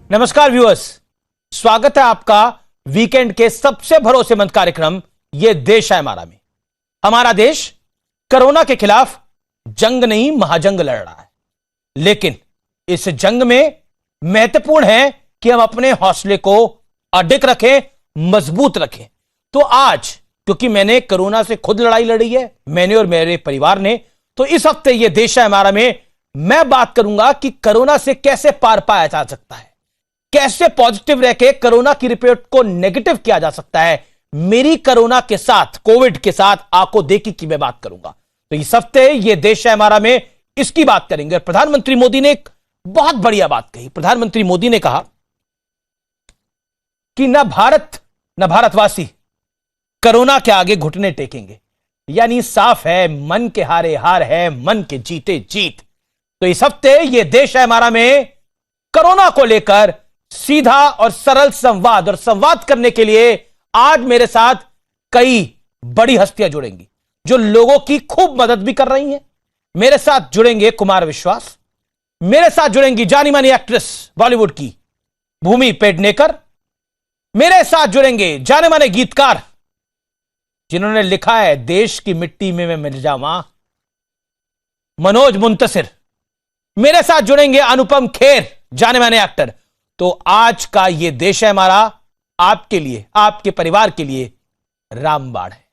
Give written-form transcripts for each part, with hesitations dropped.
नमस्कार व्यूअर्स, स्वागत है आपका वीकेंड के सबसे भरोसेमंद कार्यक्रम ये देश है हमारा में। हमारा देश कोरोना के खिलाफ जंग नहीं महाजंग लड़ रहा है, लेकिन इस जंग में महत्वपूर्ण है कि हम अपने हौसले को अडिग रखें, मजबूत रखें। तो आज क्योंकि मैंने कोरोना से खुद लड़ाई लड़ी है, मैंने और मेरे परिवार ने, तो इस हफ्ते ये देश है हमारा में मैं बात करूंगा कि कोरोना से कैसे पार पाया जा सकता है, कैसे पॉजिटिव रह के कोरोना की रिपोर्ट को नेगेटिव किया जा सकता है। मेरी कोरोना के साथ, कोविड के साथ आंखों देखी की मैं बात करूंगा। तो इस हफ्ते ये देश है हमारा में इसकी बात करेंगे। और प्रधानमंत्री मोदी ने एक बहुत बढ़िया बात कही। प्रधानमंत्री मोदी ने कहा कि न भारत न भारतवासी कोरोना के आगे घुटने टेकेंगे। यानी साफ है, मन के हारे हार है, मन के जीते जीत। तो इस हफ्ते ये देश है हमारा में कोरोना को लेकर सीधा और सरल संवाद, और संवाद करने के लिए आज मेरे साथ कई बड़ी हस्तियां जुड़ेंगी जो लोगों की खूब मदद भी कर रही हैं। मेरे साथ जुड़ेंगे कुमार विश्वास, मेरे साथ जुड़ेंगी जानी मानी एक्ट्रेस बॉलीवुड की भूमि पेडनेकर, मेरे साथ जुड़ेंगे जाने माने गीतकार जिन्होंने लिखा है देश की मिट्टी में मैं मिल जाऊं, मनोज मुंतसिर, मेरे साथ जुड़ेंगे अनुपम खेर, जाने माने एक्टर। तो आज का ये देश है हमारा आपके लिए, आपके परिवार के लिए रामबाण है।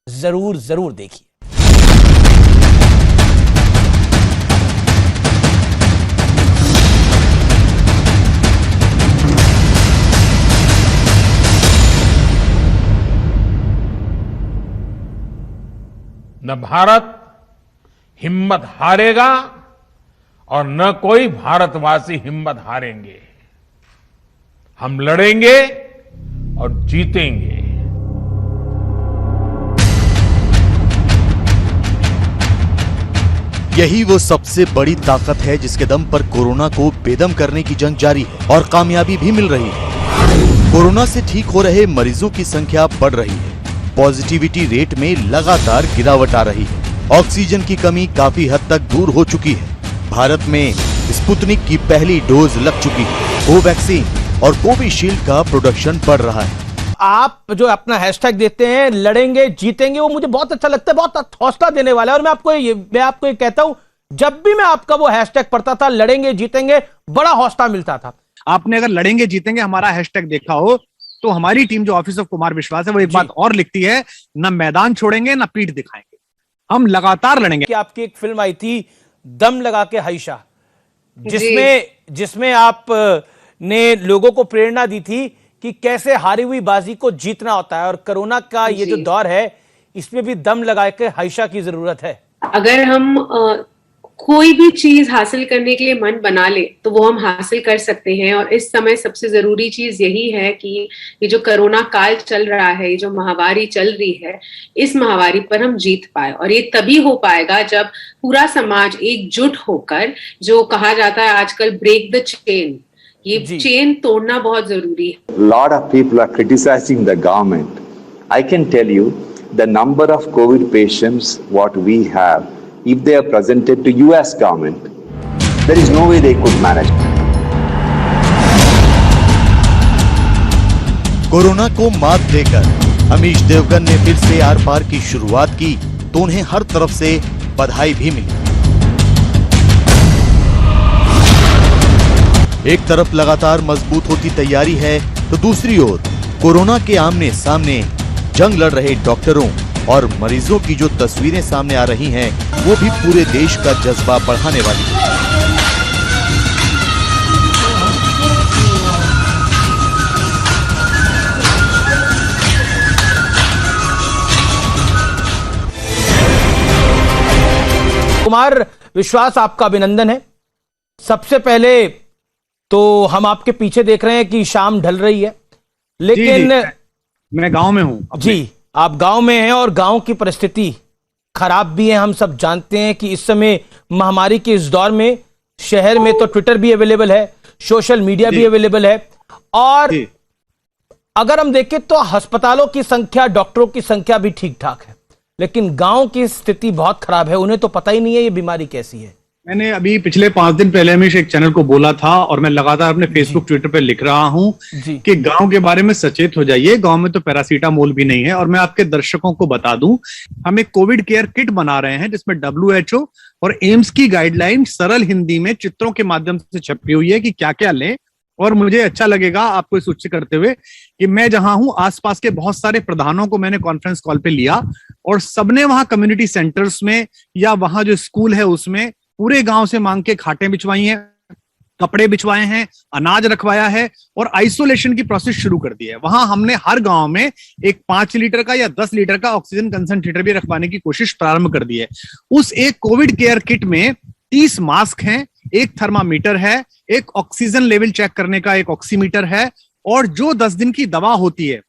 जरूर जरूर देखिए। न भारत हिम्मत हारेगा और न कोई भारतवासी हिम्मत हारेंगे। हम लड़ेंगे और जीतेंगे। यही वो सबसे बड़ी ताकत है जिसके दम पर कोरोना को बेदम करने की जंग जारी है और कामयाबी भी मिल रही है। कोरोना से ठीक हो रहे मरीजों की संख्या बढ़ रही है, पॉजिटिविटी रेट में लगातार गिरावट आ रही है, ऑक्सीजन की कमी काफी हद तक दूर हो चुकी है। भारत में स्पुतनिक की पहली डोज लग चुकी है, कोवैक्सीन और कोविशील्ड का प्रोडक्शन बढ़ रहा है। आप जो अपना हैशटैग देते हैं लड़ेंगे जीतेंगे, वो मुझे बहुत अच्छा लगता है, बहुत हौसला देने वाला है। और मैं आपको ये कहता हूं, जब भी मैं आपका वो हैशटैग पढ़ता था लड़ेंगे जीतेंगे, बड़ा हौसला मिलता था। आपने अगर लड़ेंगे जीतेंगे हमारा हैशटैग देखा हो तो हमारी टीम जो ऑफिस ऑफ कुमार विश्वास है वो एक बात और लिखती है, न मैदान छोड़ेंगे न पीठ दिखाएंगे, हम लगातार लड़ेंगे। कि आपकी एक फिल्म आई थी दम लगा के हाइशा, जिसमें आप ने लोगों को प्रेरणा दी थी कि कैसे हारी हुई बाजी को जीतना होता है। और कोरोना का ये जो दौर है इसमें भी दम लगा के हाइशा की जरूरत है। अगर हम कोई भी चीज हासिल करने के लिए मन बना ले तो वो हम हासिल कर सकते हैं। और इस समय सबसे जरूरी चीज यही है कि ये जो कोरोना काल चल रहा है, ये जो महामारी चल रही है, इस महामारी पर हम जीत पाए। और ये तभी हो पाएगा जब पूरा समाज एकजुट होकर, जो कहा जाता है आजकल ब्रेक द चेन, ये चेन तोड़ना बहुत जरूरी है। Lot of people are criticizing the government. I can tell you the number of COVID patients what we have, if they are presented to US government, there is no way they could manage. Corona को मात देकर अमीश देवगन ने फिर से are पार की शुरुआत की तो उन्हें हर तरफ से बधाई भी मिली। एक तरफ लगातार मजबूत होती तैयारी है तो दूसरी ओर कोरोना के आमने सामने जंग लड़ रहे डॉक्टरों और मरीजों की जो तस्वीरें सामने आ रही हैं वो भी पूरे देश का जज्बा बढ़ाने वाली है। कुमार विश्वास, आपका अभिनंदन है। सबसे पहले तो हम आपके पीछे देख रहे हैं कि शाम ढल रही है, लेकिन जी, मैं गांव में हूं जी, आप गांव में हैं और गांव की परिस्थिति खराब भी है। हम सब जानते हैं कि इस समय महामारी के इस दौर में शहर में तो ट्विटर भी अवेलेबल है, सोशल मीडिया भी अवेलेबल है, और अगर हम देखें तो अस्पतालों की संख्या, डॉक्टरों की संख्या भी ठीक ठाक है, लेकिन गांव की स्थिति बहुत खराब है। उन्हें तो पता ही नहीं है ये बीमारी कैसी है। मैंने अभी पिछले 5 दिन पहले हमेशा एक चैनल को बोला था और मैं लगातार अपने फेसबुक ट्विटर पे लिख रहा हूं जी। कि गांव के बारे में सचेत हो जाइए। गांव में तो पैरासीटामोल भी नहीं है। और मैं आपके दर्शकों को बता दूं, हम एक कोविड केयर किट बना रहे हैं जिसमें WHO और एम्स की गाइडलाइन सरल हिंदी में चित्रों के माध्यम से छपी हुई है कि क्या क्या लें। और मुझे अच्छा लगेगा आपको इस सूची करते हुए कि मैं जहां हूं आसपास के बहुत सारे प्रधानों को मैंने कॉन्फ्रेंस कॉल पे लिया और सबने वहां कम्युनिटी सेंटर्स में या वहां जो स्कूल है उसमें पूरे गांव से मांग के खाटें बिछवाई हैं, कपड़े बिछवाए हैं, अनाज रखवाया है और आइसोलेशन की प्रोसेस शुरू कर दी है। वहां हमने हर गांव में एक 5 लीटर का या 10 लीटर का ऑक्सीजन कंसंट्रेटर भी रखवाने की कोशिश प्रारंभ कर दी है। उस एक कोविड केयर किट में 30 मास्क हैं, एक थर्मामीटर है, एक ऑक्सीजन लेवल चेक करने का एक ऑक्सीमीटर है और जो 10 दिन की दवा होती है,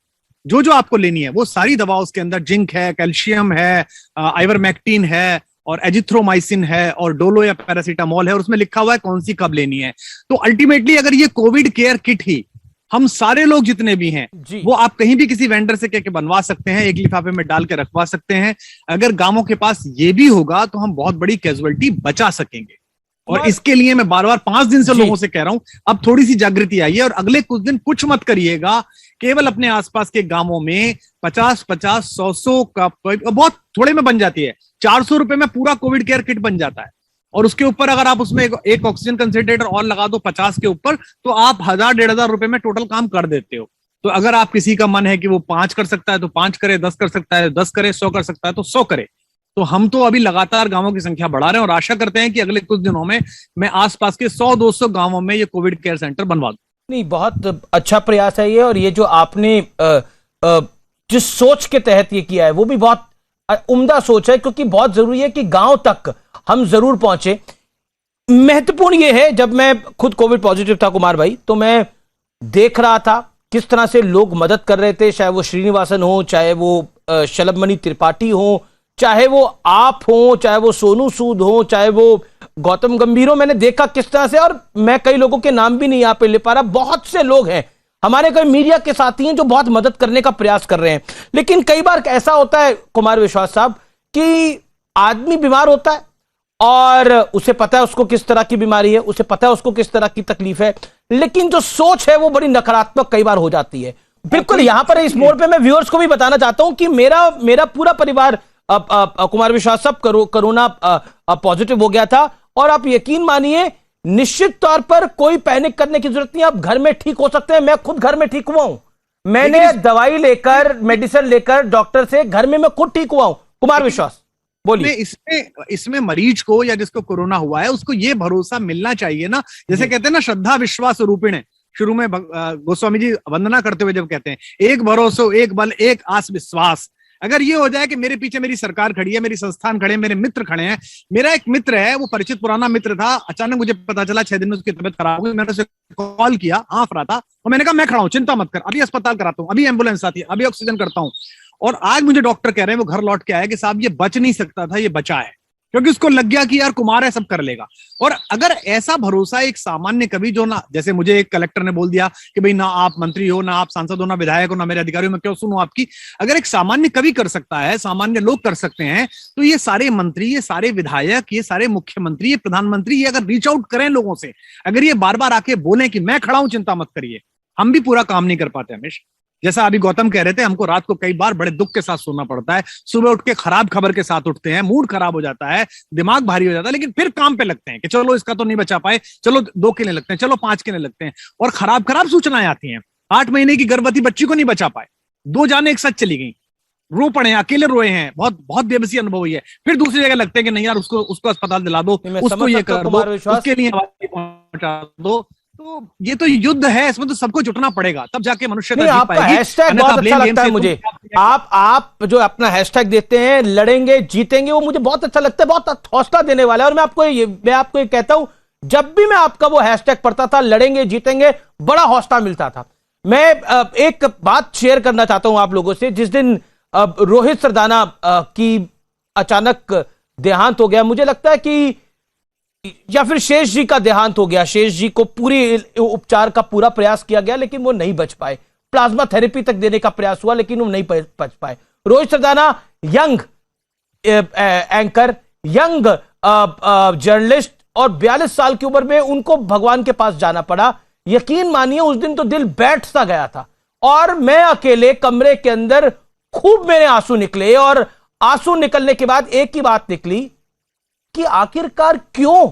जो जो आपको लेनी है वो सारी दवा उसके अंदर जिंक है, कैल्शियम है, आइवरमेक्टिन है और एजिथ्रोमाइसिन है और डोलो या पैरासीटामोल है और उसमें लिखा हुआ है कौन सी कब लेनी है। तो अल्टीमेटली अगर ये कोविड केयर किट ही हम सारे लोग जितने भी हैं जी। वो आप कहीं भी किसी वेंडर से कह के बनवा सकते हैं, एक लिफाफे में डाल के रखवा सकते हैं। अगर गांवों के पास ये भी होगा तो हम बहुत बड़ी कैजुअलिटी बचा सकेंगे। और इसके लिए मैं बार बार 5 दिन से जी। लोगों से कह रहा हूं, अब थोड़ी सी जागृति आई है और अगले कुछ दिन कुछ मत करिएगा। केवल अपने आसपास के गांवों में 50-50, 100 का बहुत थोड़े में बन जाती है। 400 रुपए में पूरा कोविड केयर किट बन जाता है और उसके ऊपर अगर आप उसमें एक ऑक्सीजन कंसंट्रेटर और लगा दो 50 के ऊपर तो आप 1000-1500 रुपए में टोटल काम कर देते हो। तो अगर आप किसी का मन है कि वो 5 कर सकता है तो 5 करे, 10 कर सकता है 10 करे, 100 कर सकता है तो 100 करे। तो हम तो अभी लगातार गांवों की संख्या बढ़ा रहे हैं और आशा करते हैं कि अगले कुछ दिनों में मैं आसपास के 100-200 गांवों में ये कोविड केयर सेंटर बनवा दूं। नहीं, बहुत अच्छा प्रयास है ये। और ये जो आपने जिस सोच के तहत ये किया है वो भी बहुत उम्दा सोच है, क्योंकि बहुत जरूरी है कि गांव तक हम जरूर पहुंचे। महत्वपूर्ण ये है, जब मैं खुद कोविड पॉजिटिव था कुमार भाई, तो मैं देख रहा था किस तरह से लोग मदद कर रहे थे, चाहे वो श्रीनिवासन हो, चाहे वो शलभमणि त्रिपाठी हो, चाहे वो आप हो, चाहे वो सोनू सूद हो, चाहे वो गौतम गंभीर हो। मैंने देखा किस तरह से, और मैं कई लोगों के नाम भी नहीं यहाँ पे ले पा रहा, बहुत से लोग हैं हमारे कई मीडिया के साथी हैं जो बहुत मदद करने का प्रयास कर रहे हैं। लेकिन कई बार ऐसा होता है कुमार विश्वास साहब कि आदमी बीमार होता है और उसे पता है उसको किस तरह की बीमारी है, उसे पता है उसको किस तरह की तकलीफ है, लेकिन जो सोच है वो बड़ी नकारात्मक कई बार हो जाती है। बिल्कुल यहां पर इस मोड़ पे मैं व्यूअर्स को भी बताना चाहता हूं कि मेरा पूरा परिवार कुमार विश्वास साहब कोरोना पॉजिटिव हो गया था और आप यकीन मानिए निश्चित तौर पर कोई पैनिक करने की जरूरत नहीं, आप घर में ठीक हो सकते हैं। मैं खुद घर में ठीक हुआ हूं, मैंने दवाई लेकर मेडिसिन लेकर डॉक्टर से घर में मैं खुद ठीक हुआ हूं। कुमार विश्वास बोलिए। इसमें मरीज को या जिसको कोरोना हुआ है उसको ये भरोसा मिलना चाहिए ना, जैसे कहते हैं ना श्रद्धा विश्वास रूपिण, शुरू में गोस्वामी जी वंदना करते हुए जब कहते हैं एक भरोसा, एक बल, एक आस विश्वास। अगर ये हो जाए कि मेरे पीछे मेरी सरकार खड़ी है, मेरी संस्थान खड़े हैं, मेरे मित्र खड़े हैं। मेरा एक मित्र है, वो परिचित पुराना मित्र था, अचानक मुझे पता चला 6 दिन में उसकी तबीयत खराब हुई। मैंने उसे कॉल किया, हाँफ रहा था और मैंने कहा मैं खड़ा हूं, चिंता मत कर, अभी अस्पताल कराता हूं, अभी एम्बुलेंस आती है, अभी ऑक्सीजन करता हूं। और आज मुझे डॉक्टर कह रहे हैं, वो घर लौट के आया कि साहब ये बच नहीं सकता था, ये बचा है, क्योंकि उसको लग गया कि यार कुमार है, सब कर लेगा। और अगर ऐसा भरोसा एक सामान्य कवि जो ना, जैसे मुझे एक कलेक्टर ने बोल दिया कि भाई ना आप मंत्री हो, ना आप सांसद हो, ना विधायक हो, ना मेरे अधिकारी हो, मैं क्यों सुनूं आपकी। अगर एक सामान्य कवि कर सकता है, सामान्य लोग कर सकते हैं, तो ये सारे मंत्री, ये सारे विधायक, ये सारे मुख्यमंत्री, ये प्रधानमंत्री, ये अगर रीच आउट करें लोगों से, अगर ये बार बार आके बोलें कि मैं खड़ा हूं, चिंता मत करिए, हम भी पूरा काम नहीं कर पाते हमेशा। जैसा अभी गौतम कह रहे थे, हमको रात को कई बार बड़े दुख के साथ सोना पड़ता है, सुबह उठ के खराब खबर के साथ उठते हैं, मूड खराब हो जाता है, दिमाग भारी हो जाता है, लेकिन फिर काम पे लगते हैं कि चलो इसका तो नहीं बचा पाए, चलो 2 के लिए लगते हैं, चलो 5 के लिए लगते हैं, और खराब सूचनाएं आती हैं। 8 महीने की गर्भवती बच्ची को नहीं बचा पाए, 2 जाने एक साथ चली गई, रो पड़े, अकेले रोए हैं, बहुत बहुत बेबसी अनुभव हुई है। फिर दूसरी जगह लगते हैं कि नहीं यार उसको अस्पताल दिला दो, उसको ये कर दो, उसके लिए पहुंचा दो। तो ये तो युद्ध है, इसमें तो सबको जुटना पड़ेगा, तब जाके मनुष्य आपका हैशटैग बहुत अच्छा लगता है मुझे। आप जो अपना हैशटैग देते हैं, लड़ेंगे जीतेंगे, वो मुझे बहुत अच्छा लगता है, बहुत हौसला देने वाला है। और मैं आपको ये कहता हूं, जब भी मैं आपका वो हैशटैग पढ़ता था, लड़ेंगे जीतेंगे, बड़ा हौसला मिलता था। मैं एक बात शेयर करना चाहता हूं आप लोगों से। जिस दिन रोहित सरदाना की अचानक देहांत हो गया, मुझे लगता है कि या फिर शेष जी का देहांत हो गया, शेष जी को पूरी उपचार का पूरा प्रयास किया गया लेकिन वो नहीं बच पाए, प्लाज्मा थेरेपी तक देने का प्रयास हुआ लेकिन वो नहीं बच पाए। Rohit Sardana young anchor, young journalist, और 42 साल की उम्र में उनको भगवान के पास जाना पड़ा। यकीन मानिए उस दिन तो दिल बैठ सा गया था और मैं अकेले कमरे के अंदर खूब मेरे आंसू निकले और आंसू निकलने के बाद एक ही बात निकली कि आखिरकार क्यों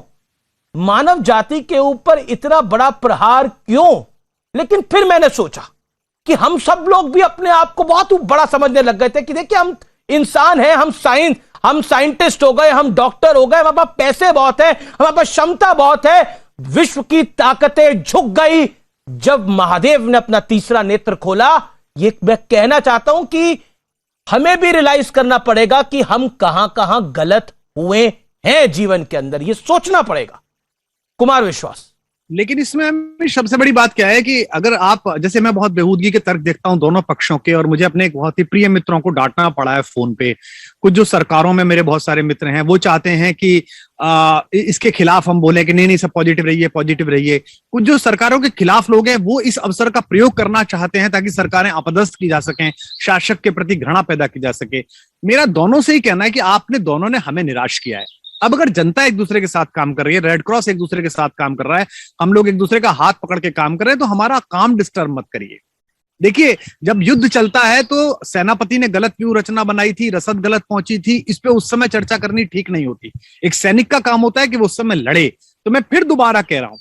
मानव जाति के ऊपर इतना बड़ा प्रहार क्यों। लेकिन फिर मैंने सोचा कि हम सब लोग भी अपने आप को बहुत बड़ा समझने लग गए थे कि देखिए हम इंसान हैं, हम साइंटिस्ट हो गए, हम डॉक्टर हो गए, हमारे पास पैसे बहुत है, हमारे पास क्षमता बहुत है। विश्व की ताकतें झुक गई जब महादेव ने अपना तीसरा नेत्र खोला। ये मैं कहना चाहता हूं कि हमें भी रियलाइज करना पड़ेगा कि हम कहां कहां गलत हुए हैं जीवन के अंदर, ये सोचना पड़ेगा। कुमार विश्वास। लेकिन इसमें अभी सबसे बड़ी बात क्या है कि अगर आप, जैसे मैं बहुत बेहूदगी के तर्क देखता हूं दोनों पक्षों के, और मुझे अपने एक बहुत ही प्रिय मित्रों को डांटना पड़ा है फोन पे। कुछ जो सरकारों में मेरे बहुत सारे मित्र हैं वो चाहते हैं कि इसके खिलाफ हम बोले कि नहीं नहीं सब पॉजिटिव रहिए, पॉजिटिव रहिए। कुछ जो सरकारों के खिलाफ लोग हैं वो इस अवसर का प्रयोग करना चाहते हैं ताकि सरकारें अपदस्थ की जा सकें, शासक के प्रति घृणा पैदा की जा सके। मेरा दोनों से ही कहना है कि आपने दोनों ने हमें निराश किया है। अब अगर जनता एक दूसरे के साथ काम कर रही है, रेड क्रॉस एक दूसरे के साथ काम कर रहा है, हम लोग एक दूसरे का हाथ पकड़ के काम कर रहे हैं, तो हमारा काम डिस्टर्ब मत करिए। देखिए जब युद्ध चलता है तो सेनापति ने गलत व्यूह रचना बनाई थी, रसद गलत पहुंची थी, इस पे उस समय चर्चा करनी ठीक नहीं होती। एक सैनिक का काम होता है कि वो उस समय लड़े। तो मैं फिर दोबारा कह रहा हूं,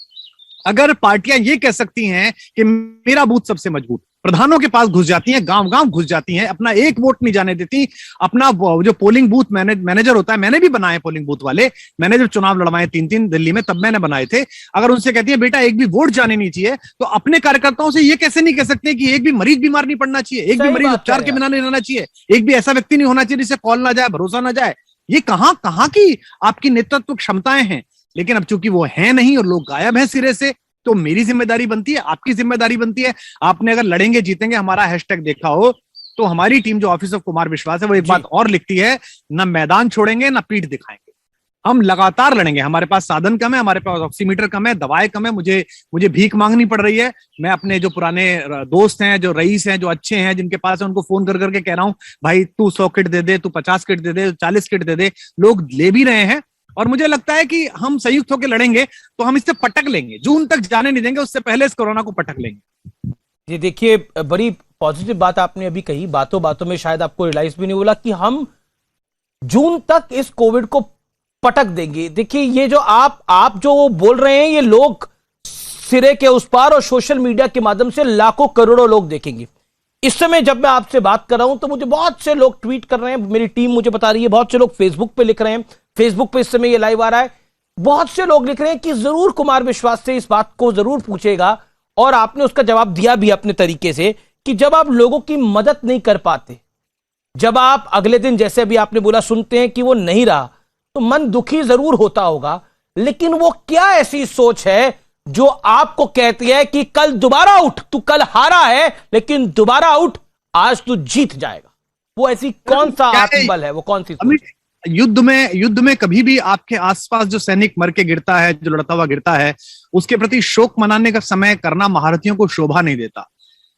अगर पार्टियां ये कह सकती हैं कि मेरा बूथ सबसे मजबूत, प्रधानों के पास घुस जाती हैं, गांव गांव घुस जाती हैं, अपना एक वोट नहीं जाने देती, अपना जो पोलिंग बूथ मैनेजर होता है, मैंने भी बनाए पोलिंग बूथ वाले, मैंने जब चुनाव लड़वाए 3-3 दिल्ली में तब मैंने बनाए थे। अगर उनसे कहती है बेटा एक भी वोट जाने नहीं चाहिए, तो अपने कार्यकर्ताओं से ये कैसे नहीं कह सकते कि एक भी मरीज बीमार नहीं पड़ना चाहिए, एक भी मरीज उपचार के बिना नहीं रहना चाहिए, एक भी ऐसा व्यक्ति नहीं होना चाहिए जिसे कॉल ना जाए, भरोसा ना जाए। ये कहां कहां की आपकी नेतृत्व क्षमताएं हैं। लेकिन अब चूंकि वो है नहीं और लोग गायब हैं सिरे से, तो मेरी जिम्मेदारी बनती है, आपकी जिम्मेदारी बनती है। आपने अगर लड़ेंगे जीतेंगे हमारा हैशटैग देखा हो तो हमारी टीम जो ऑफिस ऑफ कुमार विश्वास है वो एक बात और लिखती है, ना मैदान छोड़ेंगे ना पीठ दिखाएंगे, हम लगातार लड़ेंगे। हमारे पास साधन कम है, हमारे पास ऑक्सीमीटर कम है, दवाएं कम है, मुझे भीख मांगनी पड़ रही है। मैं अपने जो पुराने दोस्त हैं, जो रईस हैं, जो अच्छे हैं, जिनके पास है, उनको फोन कर करके कह रहा हूं भाई तू 100 किट दे दे, तू 50 किट दे दे, 40 किट दे दे। लोग ले भी रहे हैं और मुझे लगता है कि हम संयुक्त होकर लड़ेंगे तो हम इससे पटक लेंगे। जून तक जाने नहीं देंगे, उससे पहले इस कोरोना को पटक लेंगे। ये देखिए बड़ी पॉजिटिव बात आपने अभी कही, बातों बातों में शायद आपको रियलाइज भी नहीं बोला कि हम जून तक इस कोविड को पटक देंगे। देखिए ये जो आप जो बोल रहे हैं ये लोग सिरे के उस पार और सोशल मीडिया के माध्यम से लाखों करोड़ों लोग देखेंगे। इस समय जब मैं आपसे बात कर रहा हूं तो मुझे बहुत से लोग ट्वीट कर रहे हैं, मेरी टीम मुझे बता रही है, बहुत से लोग फेसबुक पे लिख रहे हैं, फेसबुक पे इस समय ये लाइव आ रहा है, बहुत से लोग लिख रहे हैं कि जरूर कुमार विश्वास से इस बात को जरूर पूछेगा। और आपने उसका जवाब दिया भी अपने तरीके से कि जब आप लोगों की मदद नहीं कर पाते, जब आप अगले दिन जैसे अभी आपने बोला सुनते हैं कि वो नहीं रहा, तो मन दुखी जरूर होता होगा। लेकिन वो क्या ऐसी सोच है जो आपको कहती है कि कल दोबारा उठ, तू कल हारा है लेकिन दोबारा उठ, आज तू जीत जाएगा? वो ऐसी कौन सा आत्मबल है, वो कौन सी सोच है? युद्ध में कभी भी आपके आसपास जो सैनिक मर के गिरता है, जो लड़ता हुआ गिरता है, उसके प्रति शोक मनाने का समय करना महारथियों को शोभा नहीं देता।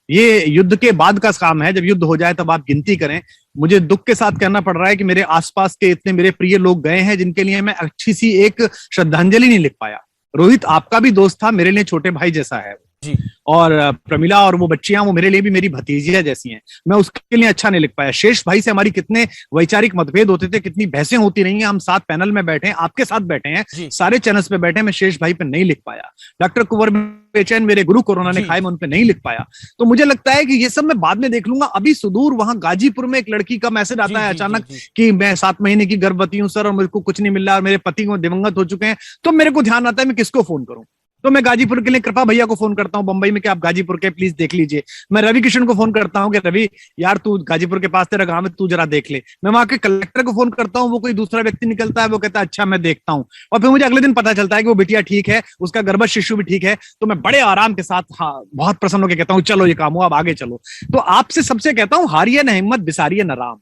ये युद्ध के बाद का काम है, जब युद्ध हो जाए तब आप गिनती करें। मुझे दुख के साथ कहना पड़ रहा है कि मेरे आसपास के इतने मेरे प्रिय लोग गए हैं जिनके लिए मैं अच्छी सी एक श्रद्धांजलि नहीं लिख पाया। रोहित आपका भी दोस्त था, मेरे लिए छोटे भाई जैसा है जी। और प्रमिला और वो बच्चियां वो मेरे लिए भी मेरी भतीजियां जैसी हैं, मैं उसके लिए अच्छा नहीं लिख पाया। शेष भाई से हमारी कितने वैचारिक मतभेद होते थे, कितनी बहसें होती रही हैं, हम साथ पैनल में बैठे हैं, आपके साथ बैठे हैं, सारे चैनल्स पे बैठे हैं, मैं शेष भाई पे नहीं लिख पाया। डॉक्टर कुंवर बेचैन मेरे गुरु कोरोना ने खाए, मैं उन पे नहीं लिख पाया। तो मुझे लगता है कि ये सब मैं बाद में देख लूंगा। अभी सुदूर वहां गाजीपुर में एक लड़की का मैसेज आता है अचानक कि मैं 7 महीने की गर्भवती हूं सर और मुझे को कुछ नहीं मिल रहा और मेरे पति को दिवंगत हो चुके हैं। तो मेरे को ध्यान आता है मैं किसको फोन करूं, तो मैं गाजीपुर के लिए कृपा भैया को फोन करता हूं बंबई में कि आप गाजीपुर के प्लीज देख लीजिए। मैं रवि किशन को फोन करता हूं कि रवि यार तू गाजीपुर के पास तेरा गांव है, तू जरा देख ले। मैं वहां के कलेक्टर को फोन करता हूं, वो कोई दूसरा व्यक्ति निकलता है, वो कहता है अच्छा मैं देखता हूं। और फिर मुझे अगले दिन पता चलता है कि वो बिटिया ठीक है, उसका गर्भस्थ शिशु भी ठीक है। तो मैं बड़े आराम के साथ बहुत प्रसन्न होकर कहता हूँ चलो ये काम हुआ, अब आगे चलो। तो आपसे सबसे कहता हूँ हारिए न हिम्मत, बिसारिए न राम।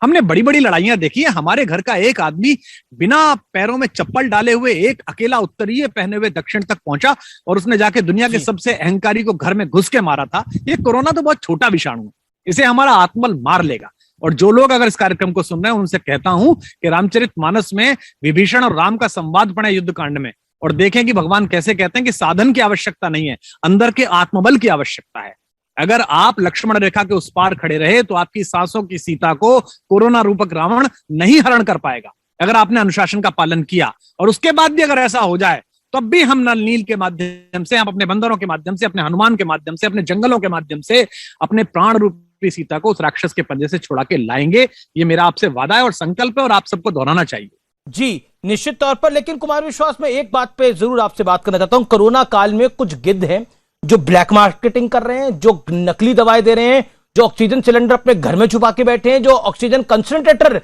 हमने बड़ी बड़ी लड़ाइयां देखी है। हमारे घर का एक आदमी बिना पैरों में चप्पल डाले हुए एक अकेला उत्तरीय पहने हुए दक्षिण तक पहुंचा और उसने जाके दुनिया के सबसे अहंकारी को घर में घुस के मारा था। ये कोरोना तो बहुत छोटा विषाणु है, इसे हमारा आत्मबल मार लेगा। और जो लोग अगर इस कार्यक्रम को सुन रहे हैं उनसे कहता हूं कि रामचरितमानस में विभीषण और राम का संवाद पढ़े युद्ध कांड में, और देखें कि भगवान कैसे कहते हैं कि साधन की आवश्यकता नहीं है, अंदर के आत्मबल की आवश्यकता है। अगर आप लक्ष्मण रेखा के उस पार खड़े रहे तो आपकी सांसों की सीता को कोरोना रूपक रावण नहीं हरण कर पाएगा, अगर आपने अनुशासन का पालन किया। और उसके बाद भी अगर ऐसा हो जाए तब भी हम नल नील के माध्यम से, हम अपने बंदरों के माध्यम से, अपने हनुमान के माध्यम से, अपने जंगलों के माध्यम से अपने प्राण रूपी सीता को उस राक्षस के पंजे से छुड़ा के लाएंगे। ये मेरा आपसे वादा है और संकल्प है और आप सबको दोहराना चाहिए। जी निश्चित तौर पर। लेकिन कुमार विश्वास, में एक बात पे जरूर आपसे बात करना चाहता हूं। कोरोना काल में कुछ गिद्ध हैं जो ब्लैक मार्केटिंग कर रहे हैं, जो नकली दवाएं दे रहे हैं, जो ऑक्सीजन सिलेंडर अपने घर में छुपा के बैठे हैं, जो ऑक्सीजन कंसंट्रेटर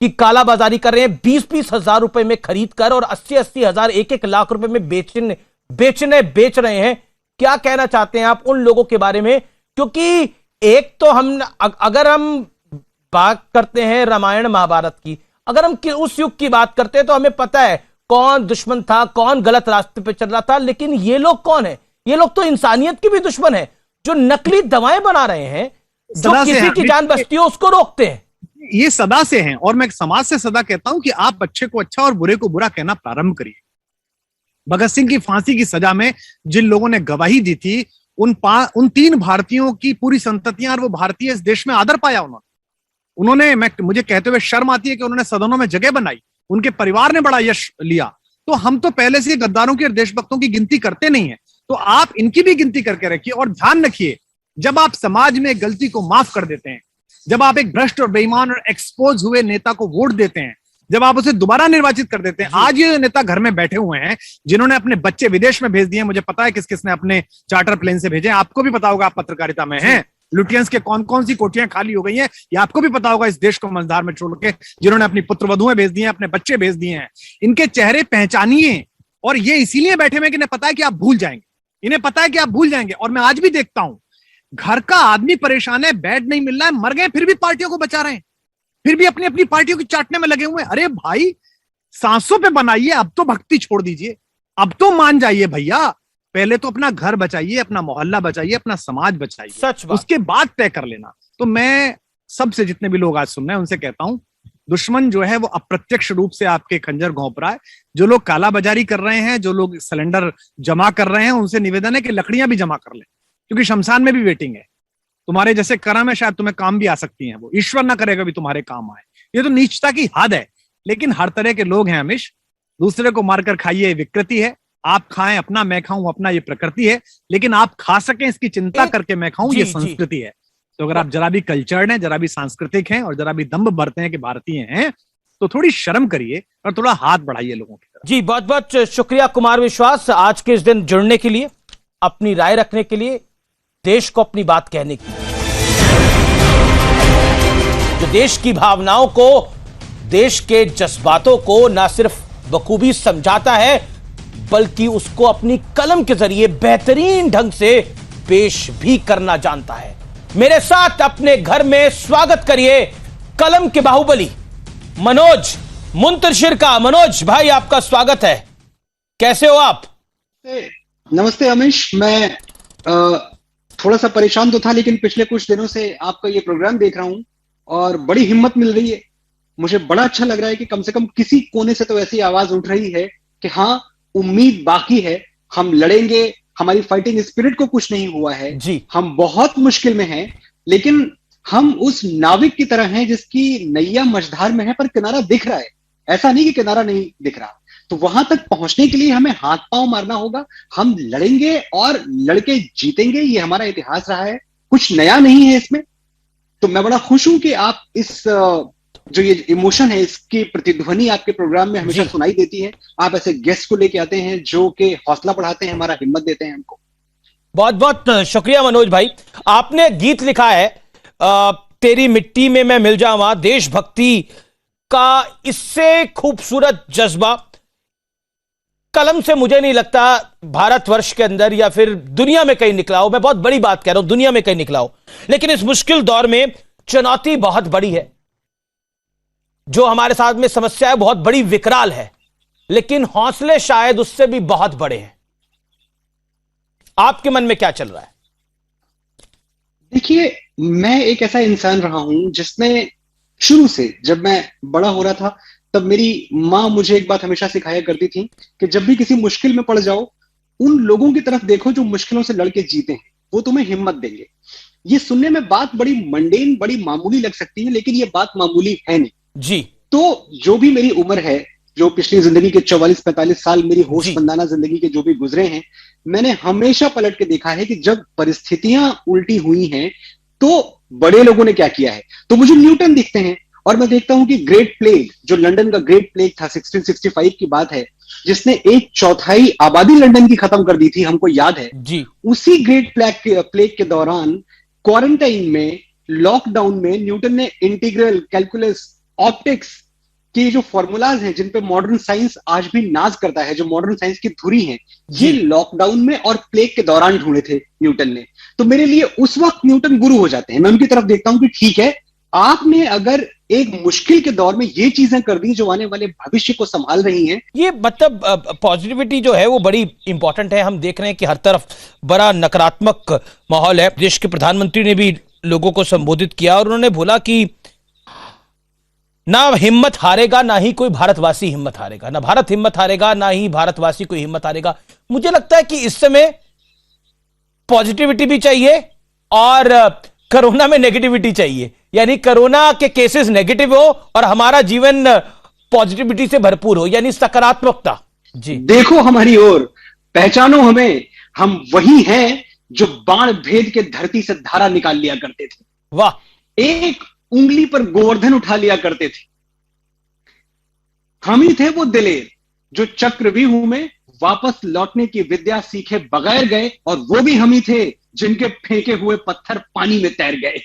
की कालाबाजारी कर रहे हैं 20-20 हजार रुपए में खरीद कर और 80-80 हजार 1-1 लाख रुपए में बेच रहे हैं। क्या कहना चाहते हैं आप उन लोगों के बारे में? क्योंकि एक तो अगर हम बात करते हैं रामायण महाभारत की, अगर हम उस युग की बात करते हैं तो हमें पता है कौन दुश्मन था, कौन गलत रास्ते पे चल रहा था। लेकिन ये लोग कौन है? ये लोग तो इंसानियत के भी दुश्मन है, जो नकली दवाएं बना रहे हैं, जो किसी की जान बचती हो उसको रोकते हैं। ये सदा से हैं और मैं समाज से सदा कहता हूं कि आप अच्छे को अच्छा और बुरे को बुरा कहना प्रारंभ करिए। भगत सिंह की फांसी की सजा में जिन लोगों ने गवाही दी थी, उन 3 भारतीयों की पूरी संततियां और वो भारतीय इस देश में आदर पाया उन्होंने मुझे कहते हुए शर्म आती है कि उन्होंने सदनों में जगह बनाई, उनके परिवार ने बड़ा यश लिया। तो हम तो पहले से गद्दारों की और देशभक्तों की गिनती करते नहीं है, तो आप इनकी भी गिनती करके रखिए। और ध्यान रखिए, जब आप समाज में गलती को माफ कर देते हैं, जब आप एक भ्रष्ट और बेईमान और एक्सपोज हुए नेता को वोट देते हैं, जब आप उसे दोबारा निर्वाचित कर देते हैं। आज ये नेता घर में बैठे हुए हैं जिन्होंने अपने बच्चे विदेश में भेज दिए। मुझे पता है किस किसने अपने चार्टर प्लेन से भेजे, आपको भी पता होगा, आप पत्रकारिता में हैं। लुटियंस के कौन कौन सी कोठियां खाली हो गई हैं, ये आपको भी पता होगा, इस देश को मझधार में छोड़ के जिन्होंने अपनी पुत्र वधुएं भेज दी हैं, अपने बच्चे भेज दिए हैं। इनके चेहरे पहचानिए। और ये इसीलिए बैठे हुए कि इन्हें पता है कि आप भूल जाएंगे, इन्हें पता है कि आप भूल जाएंगे। और मैं आज भी देखता हूं, घर का आदमी परेशान है, बेड नहीं मिल रहा है, मर गए, फिर भी पार्टियों को बचा रहे हैं, फिर भी अपनी अपनी पार्टियों की चाटने में लगे हुए हैं। अरे भाई, सांसों पे बनाइए, अब तो भक्ति छोड़ दीजिए, अब तो मान जाइए भैया। पहले तो अपना घर बचाइए, अपना मोहल्ला बचाइए, अपना समाज बचाइए, सच बात। उसके बाद तय कर लेना। तो मैं सबसे, जितने भी लोग आज सुन रहे हैं, उनसे कहता हूं, दुश्मन जो है वो अप्रत्यक्ष रूप से आपके खंजर घोंप रहा है। जो लोग कालाबाजारी कर रहे हैं, जो लोग सिलेंडर जमा कर रहे हैं, उनसे निवेदन है कि लकड़ियां भी जमा कर लें, क्योंकि शमशान में भी वेटिंग है। तुम्हारे जैसे कर्म है, शायद तुम्हें काम भी आ सकती हैं, वो ईश्वर ना करेगा भी तुम्हारे काम आए। ये तो नीचता की हद है। लेकिन हर तरह के लोग हैं अमिश, दूसरे को मारकर खाइए विकृति है, आप खाएं अपना, मैं खाऊं अपना, ये प्रकृति है। लेकिन आप खा सकें इसकी चिंता करके मैं खाऊं, ये संस्कृति है। तो अगर आप जरा भी कल्चर्ड हैं, जरा भी सांस्कृतिक हैं और जरा भी दम्भ भरते हैं कि भारतीय हैं, तो थोड़ी शर्म करिए और थोड़ा हाथ बढ़ाइए लोगों की तरफ। जी बहुत बहुत शुक्रिया कुमार विश्वास, आज के इस दिन जुड़ने के लिए, अपनी राय रखने के लिए, देश को अपनी बात कहने की, जो देश की भावनाओं को, देश के जज्बातों को ना सिर्फ बखूबी समझाता है, बल्कि उसको अपनी कलम के जरिए बेहतरीन ढंग से पेश भी करना जानता है। मेरे साथ अपने घर में स्वागत करिए कलम के बाहुबली मनोज मुंतशिर का। मनोज भाई, आपका स्वागत है, कैसे हो आप? नमस्ते अमीश, मैं थोड़ा सा परेशान तो था, लेकिन पिछले कुछ दिनों से आपका ये प्रोग्राम देख रहा हूं और बड़ी हिम्मत मिल रही है। मुझे बड़ा अच्छा लग रहा है कि कम से कम किसी कोने से तो ऐसी आवाज उठ रही है कि हाँ, उम्मीद बाकी है, हम लड़ेंगे, हमारी फाइटिंग स्पिरिट को कुछ नहीं हुआ है जी। हम बहुत मुश्किल में हैं, लेकिन हम उस नाविक की तरह हैं जिसकी नैया मझधार में है पर किनारा दिख रहा है। ऐसा नहीं कि किनारा नहीं दिख रहा। तो वहां तक पहुंचने के लिए हमें हाथ पांव मारना होगा, हम लड़ेंगे और लड़के जीतेंगे। ये हमारा इतिहास रहा है, कुछ नया नहीं है इसमें। तो मैं बड़ा खुश हूं कि आप इस जो ये इमोशन है, इसकी प्रतिध्वनि आपके प्रोग्राम में हमेशा सुनाई देती है। आप ऐसे गेस्ट को लेके आते हैं जो कि हौसला बढ़ाते हैं, हमारा हिम्मत देते हैं हमको। बहुत बहुत शुक्रिया मनोज भाई। आपने गीत लिखा है तेरी मिट्टी में मैं मिल जाऊं, देशभक्ति का इससे खूबसूरत जज्बा कलम से मुझे नहीं लगता भारतवर्ष के अंदर या फिर दुनिया में कहीं निकला हो। मैं बहुत बड़ी बात कह रहा हूं, दुनिया में कहीं निकला हो। लेकिन इस मुश्किल दौर में चुनौती बहुत बड़ी है, जो हमारे साथ में समस्या है बहुत बड़ी विकराल है, लेकिन हौसले शायद उससे भी बहुत बड़े हैं। आपके मन में क्या चल रहा है? देखिए, मैं एक ऐसा इंसान रहा हूं जिसने शुरू से, जब मैं बड़ा हो रहा था, तब मेरी माँ मुझे एक बात हमेशा सिखाया करती थी कि जब भी किसी मुश्किल में पड़ जाओ, उन लोगों की तरफ देखो जो मुश्किलों से लड़के जीते हैं, वो तुम्हें हिम्मत देंगे। ये सुनने में बात बड़ी मंडेन, बड़ी मामूली लग सकती है, लेकिन ये बात मामूली है नहीं जी। तो जो भी मेरी उम्र है, जो पिछली जिंदगी के 44-45 साल मेरी होश बंदाना जिंदगी के जो भी गुजरे हैं, मैंने हमेशा पलट के देखा है कि जब परिस्थितियां उल्टी हुई हैं तो बड़े लोगों ने क्या किया है। तो मुझे न्यूटन दिखते हैं और मैं देखता हूं कि ग्रेट प्लेग, जो लंदन का ग्रेट प्लेग था 1665 की बात है, जिसने 1/4 आबादी लंदन की खत्म कर दी थी, हमको याद है जी। उसी ग्रेट प्लेग के दौरान क्वारंटाइन में, लॉकडाउन में न्यूटन ने इंटीग्रल, कैलकुलस, ऑप्टिक्स के जो फॉर्मूलाज हैं जिन पे मॉडर्न साइंस आज भी नाज करता है, जो मॉडर्न साइंस की धुरी है, ये लॉकडाउन में और प्लेग के दौरान ढूंढे थे न्यूटन ने। तो मेरे लिए उस वक्त न्यूटन गुरु हो जाते हैं। मैं उनकी तरफ देखता हूं कि ठीक है, आपने अगर एक मुश्किल के दौर में ये चीजें कर दी जो आने वाले भविष्य को संभाल रही हैं। ये मतलब पॉजिटिविटी जो है वो बड़ी इंपॉर्टेंट है। हम देख रहे हैं कि हर तरफ बड़ा नकारात्मक माहौल है। देश के प्रधानमंत्री ने भी लोगों को संबोधित किया और उन्होंने बोला कि ना हिम्मत हारेगा, ना ही कोई भारतवासी हिम्मत हारेगा, ना भारत हिम्मत हारेगा, ना ही भारतवासी कोई हिम्मत हारेगा। मुझे लगता है कि इस समय पॉजिटिविटी भी चाहिए और कोरोना में नेगेटिविटी चाहिए, यानी कोरोना के केसेस नेगेटिव हो और हमारा जीवन पॉजिटिविटी से भरपूर हो, यानी सकारात्मकता। जी, देखो हमारी ओर, पहचानो हमें, हम वही हैं जो बाण भेद के धरती से धारा निकाल लिया करते थे। वाह। एक उंगली पर गोवर्धन उठा लिया करते थे। हम ही थे वो दिलेर जो चक्रव्यूह में वापस लौटने की विद्या सीखे बगैर गए, और वो भी हम ही थे जिनके फेंके हुए पत्थर पानी में तैर गए।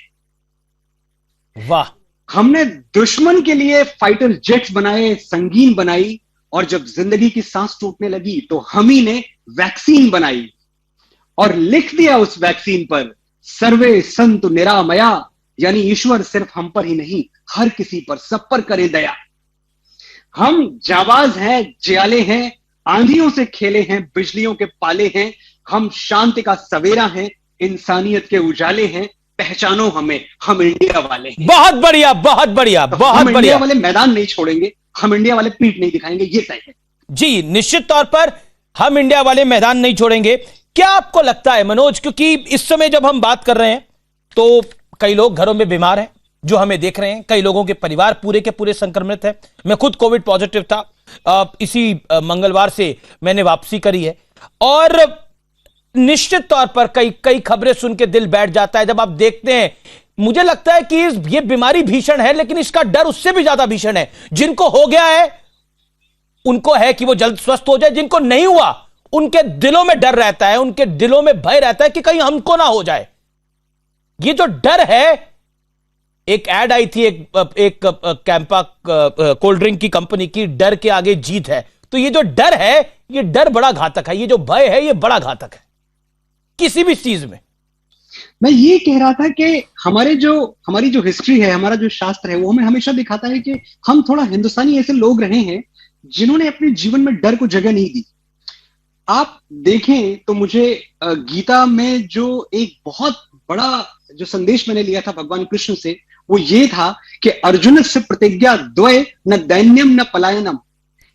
वाह। हमने दुश्मन के लिए फाइटर जेट्स बनाए, संगीन बनाई, और जब जिंदगी की सांस टूटने लगी तो हम ही ने वैक्सीन बनाई और लिख दिया उस वैक्सीन पर, सर्वे संतु निरामया, यानी ईश्वर सिर्फ हम पर ही नहीं, हर किसी पर, सब पर करे दया। हम जाबाज हैं, जियाले हैं, आंधियों से खेले हैं, बिजलियों के पाले हैं, हम शांति का सवेरा हैं, इंसानियत के उजाले हैं, पहचानो हमें, हम इंडिया वाले हैं। बहुत बढ़िया, बहुत बढ़िया, बहुत हम बढ़िया। इंडिया वाले मैदान नहीं छोड़ेंगे, हम इंडिया वाले पीठ नहीं दिखाएंगे, ये तय है। जी, निश्चित तौर पर हम इंडिया वाले मैदान नहीं छोड़ेंगे। क्या आपको लगता है मनोज, क्योंकि इस समय जब हम बात कर रहे हैं तो कई लोग घरों में बीमार हैं जो हमें देख रहे हैं, कई लोगों के परिवार पूरे के पूरे संक्रमित है। मैं खुद कोविड पॉजिटिव था, इसी मंगलवार से मैंने वापसी करी है, और निश्चित तौर पर कई खबरें सुन के दिल बैठ जाता है जब आप देखते हैं। मुझे लगता है कि ये बीमारी भीषण है, लेकिन इसका डर उससे भी ज्यादा भीषण है। जिनको हो गया है उनको है कि वो जल्द स्वस्थ हो जाए, जिनको नहीं हुआ उनके दिलों में डर रहता है, उनके दिलों में भय रहता है कि कहीं हमको ना हो जाए। ये जो डर है, एक ऐड आई थी एक कैंपा कोल्ड ड्रिंक की कंपनी की, डर के आगे जीत है। तो ये जो डर है, ये डर बड़ा घातक है, ये जो भय है ये बड़ा घातक है किसी भी चीज में। मैं ये कह रहा था कि हमारी जो हिस्ट्री है, हमारा जो शास्त्र है, वो हमें हमेशा दिखाता है कि हम थोड़ा हिंदुस्तानी ऐसे लोग रहे हैं जिन्होंने अपने जीवन में डर को जगह नहीं दी। आप देखें तो मुझे गीता में जो एक बहुत बड़ा जो संदेश मैंने लिया था भगवान कृष्ण से, वो ये था कि अर्जुन से प्रतिज्ञा द्वय न दैन्यम न पलायनम,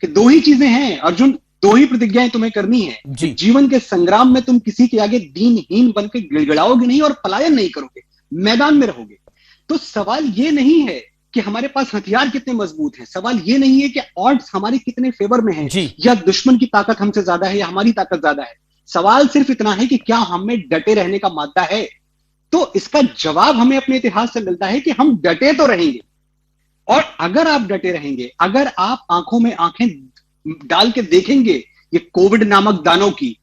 कि दो ही चीजें हैं अर्जुन, दो ही प्रतिज्ञाएं तुम्हें करनी है। जीवन के संग्राम में तुम किसी के आगे दीनहीन बन के गिड़गिड़ाओगे नहीं और पलायन नहीं करोगे, मैदान में रहोगे। तो सवाल ये नहीं है कि हमारे पास हथियार कितने मजबूत हैं, सवाल ये नहीं है कि ऑड्स हमारे कितने फेवर में हैं, या दुश्मन की ताकत हमसे ज्यादा है या हमारी ताकत ज्यादा है। सवाल सिर्फ इतना है कि क्या हमें डटे रहने का मादा है। तो इसका जवाब हमें अपने इतिहास से मिलता है कि हम डटे तो रहेंगे, और अगर आप डटे रहेंगे, अगर आप आंखों में आंखें डाल के देखेंगे ये कोविड नामक दानों की,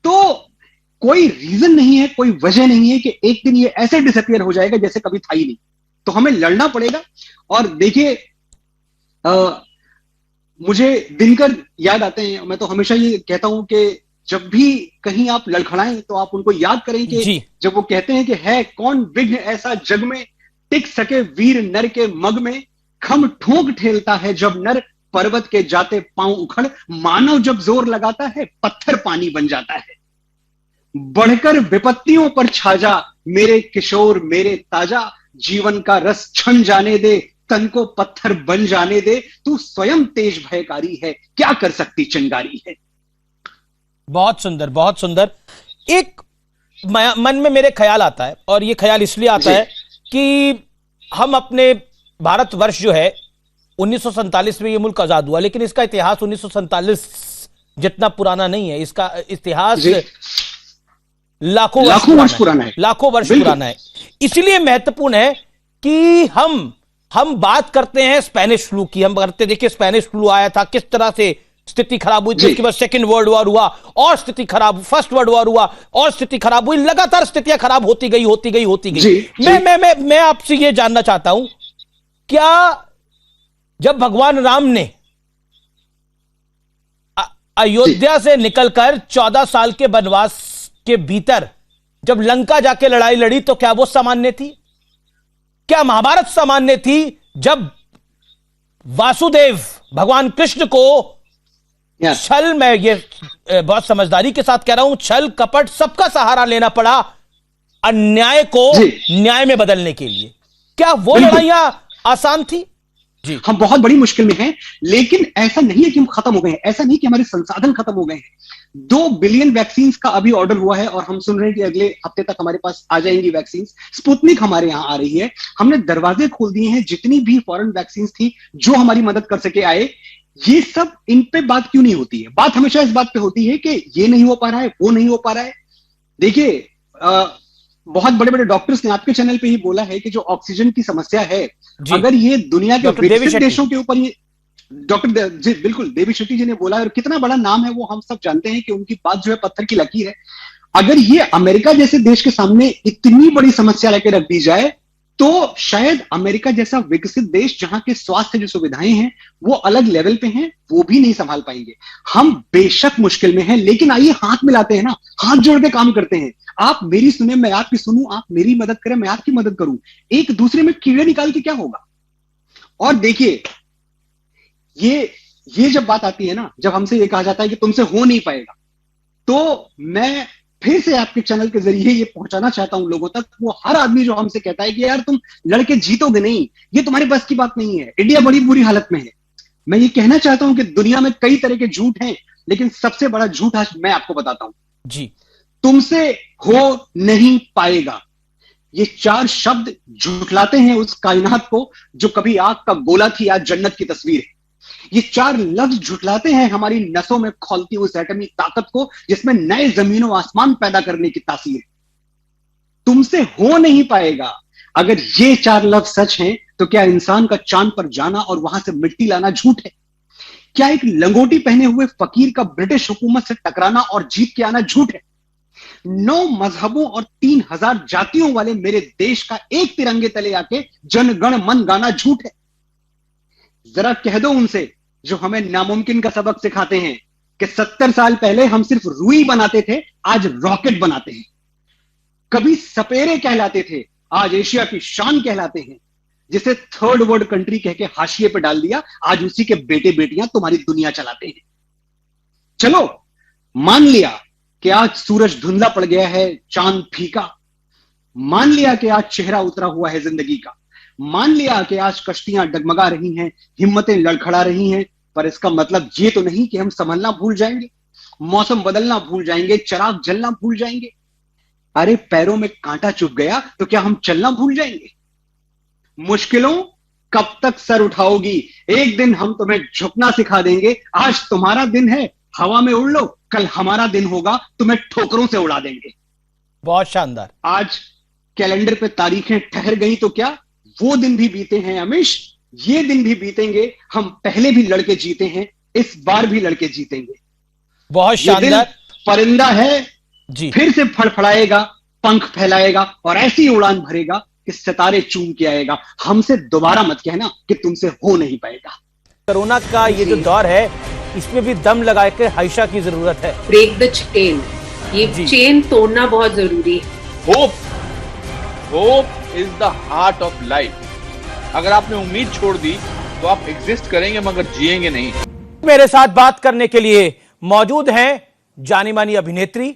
तो कोई रीजन नहीं है, कोई वजह नहीं है कि एक दिन ये ऐसे डिसअपियर हो जाएगा जैसे कभी था ही नहीं। तो हमें लड़ना पड़ेगा। और देखिए, मुझे दिनकर याद आते हैं। मैं तो हमेशा ये कहता हूं कि जब भी कहीं आप लड़खड़ाएं तो आप उनको याद करें कि जब वो कहते हैं कि है कौन विघ्न ऐसा जग में, टिक सके वीर नर के मग में, खम ठोक ठेलता है जब नर, पर्वत के जाते पांव उखड़, मानव जब जोर लगाता है पत्थर पानी बन जाता है। बढ़कर विपत्तियों पर छा जा मेरे किशोर मेरे ताजा, जीवन का रस छन जाने दे तन को पत्थर बन जाने दे, तू स्वयं तेज भयकारी है, क्या कर सकती चिंगारी है। बहुत सुंदर, बहुत सुंदर। एक मन में मेरे ख्याल आता है, और ये ख्याल इसलिए आता है कि हम अपने भारतवर्ष जो है 1947 में ये मुल्क आजाद हुआ, लेकिन इसका इतिहास 1947 जितना पुराना नहीं है। इसका इतिहास लाखों वर्ष पुराना है, लाखों वर्ष पुराना है। इसलिए महत्वपूर्ण है कि हम बात करते हैं स्पेनिश फ्लू की, हम करते, देखिए स्पेनिश फ्लू आया था, किस तरह से स्थिति खराब हुई थी, उसके बाद सेकंड वर्ल्ड वॉर हुआ और स्थिति खराब, फर्स्ट वर्ल्ड वॉर हुआ और स्थिति खराब हुई, लगातार स्थितियां खराब होती गई। मैं आपसे यह जानना चाहता हूं, क्या जब भगवान राम ने अयोध्या से निकलकर 14 साल के वनवास के भीतर जब लंका जाके लड़ाई लड़ी, तो क्या वो सामान्य थी? क्या महाभारत सामान्य थी जब वासुदेव भगवान कृष्ण को छल, मैं ये बहुत समझदारी के साथ कह रहा हूं, छल कपट सबका सहारा लेना पड़ा अन्याय को न्याय में बदलने के लिए? क्या वो लड़ाइयां आसान थी? जी, हम बहुत बड़ी मुश्किल में हैं, लेकिन ऐसा नहीं है कि हम खत्म हो गए हैं, ऐसा नहीं कि हमारे संसाधन खत्म हो गए हैं। 2 बिलियन वैक्सीन का अभी ऑर्डर हुआ है और हम सुन रहे हैं कि अगले हफ्ते तक हमारे पास आ जाएंगी वैक्सीन। स्पुतनिक हमारे यहां आ रही है, हमने दरवाजे खोल दिए हैं। जितनी भी फॉरेन वैक्सीन थी जो हमारी मदद कर सके आए। ये सब, इन पे बात क्यों नहीं होती है? बात हमेशा इस बात पे होती है कि ये नहीं हो पा रहा है, वो नहीं हो पा रहा है। देखिए, बहुत बड़े बड़े डॉक्टर्स ने आपके चैनल पे ही बोला है कि जो ऑक्सीजन की समस्या है, अगर ये दुनिया के विकसित देशों के ऊपर, ये डॉक्टर जी बिल्कुल देवी शेट्टी जी ने बोला है, और कितना बड़ा नाम है वो हम सब जानते हैं कि उनकी बात जो है पत्थर की लकीर है। अगर ये अमेरिका जैसे देश के सामने इतनी बड़ी समस्या लेकर रख दी जाए, तो शायद अमेरिका जैसा विकसित देश, जहां के स्वास्थ्य जो सुविधाएं हैं वो अलग लेवल पे हैं, वो भी नहीं संभाल पाएंगे। हम बेशक मुश्किल में हैं, लेकिन आइए हाथ मिलाते हैं ना, हाथ जोड़ के काम करते हैं। आप मेरी सुने, मैं आपकी सुनूं, आप मेरी मदद करें, मैं आपकी मदद करूं, एक दूसरे में कीड़े निकाल के क्या होगा। और देखिए, ये जब बात आती है ना, जब हमसे ये कहा जाता है कि तुमसे हो नहीं पाएगा, तो मैं फिर से आपके चैनल के जरिए ये पहुंचाना चाहता हूं लोगों तक, वो हर आदमी जो हमसे कहता है कि यार तुम लड़के जीतोगे नहीं, ये तुम्हारे बस की बात नहीं है, इंडिया बड़ी बुरी हालत में है। मैं ये कहना चाहता हूं कि दुनिया में कई तरह के झूठ हैं, लेकिन सबसे बड़ा झूठ आज मैं आपको बताता हूं जी। तुमसे हो नहीं पाएगा। ये 4 शब्द झुठलाते हैं उस कायनात को जो कभी आग का गोला थी, आज जन्नत की तस्वीर है। ये 4 लफ्ज झुठलाते हैं हमारी नसों में खौलती उस एटमी ताकत को जिसमें नए जमीनों आसमान पैदा करने की तासीर है। तुमसे हो नहीं पाएगा। अगर ये 4 लफ्ज सच हैं, तो क्या इंसान का चांद पर जाना और वहां से मिट्टी लाना झूठ है? क्या एक लंगोटी पहने हुए फकीर का ब्रिटिश हुकूमत से टकराना और जीत के आना झूठ है? 9 मजहबों और 3000 जातियों वाले मेरे देश का एक तिरंगे तले आके जनगण मन गाना झूठ है? जरा कह दो उनसे जो हमें नामुमकिन का सबक सिखाते हैं कि 70 साल पहले हम सिर्फ रुई बनाते थे, आज रॉकेट बनाते हैं। कभी सपेरे कहलाते थे, आज एशिया की शान कहलाते हैं। जिसे थर्ड वर्ल्ड कंट्री कह के हाशिए पे डाल दिया, आज उसी के बेटे बेटियां तुम्हारी दुनिया चलाते हैं। चलो मान लिया कि आज सूरज धुंधला पड़ गया है, चांद फीका, मान लिया कि आज चेहरा उतरा हुआ है जिंदगी का, मान लिया कि आज कश्तियां डगमगा रही हैं, हिम्मतें लड़खड़ा रही हैं, पर इसका मतलब ये तो नहीं कि हम संभलना भूल जाएंगे, मौसम बदलना भूल जाएंगे, चिराग जलना भूल जाएंगे। अरे पैरों में कांटा चुभ गया तो क्या हम चलना भूल जाएंगे? मुश्किलों कब तक सर उठाओगी? एक दिन हम तुम्हें झुकना सिखा देंगे। आज तुम्हारा दिन है, हवा में उड़ लो, कल हमारा दिन होगा, तुम्हें ठोकरों से उड़ा देंगे। बहुत शानदार। आज कैलेंडर पे तारीखें ठहर गई तो क्या वो दिन भी बीते हैं अमीश? ये दिन भी बीतेंगे। हम पहले भी लड़के जीते हैं, इस बार भी लड़के जीतेंगे। बहुत शानदार। परिंदा है जी, फिर से फड़फड़ाएगा, पंख फैलाएगा और ऐसी उड़ान भरेगा कि सितारे चूम के आएगा। हमसे दोबारा मत कहना कि तुमसे हो नहीं पाएगा। कोरोना का ये जो दौर है, इसमें भी दम लगा के हाइशा की जरूरत है। ब्रेक द चेन, ये चेन तोड़ना बहुत जरूरी है। Hope is the heart of life. अगर आपने उम्मीद छोड़ दी तो आप एग्जिस्ट करेंगे मगर जिएंगे नहीं। मेरे साथ बात करने के लिए मौजूद हैं जानी मानी अभिनेत्री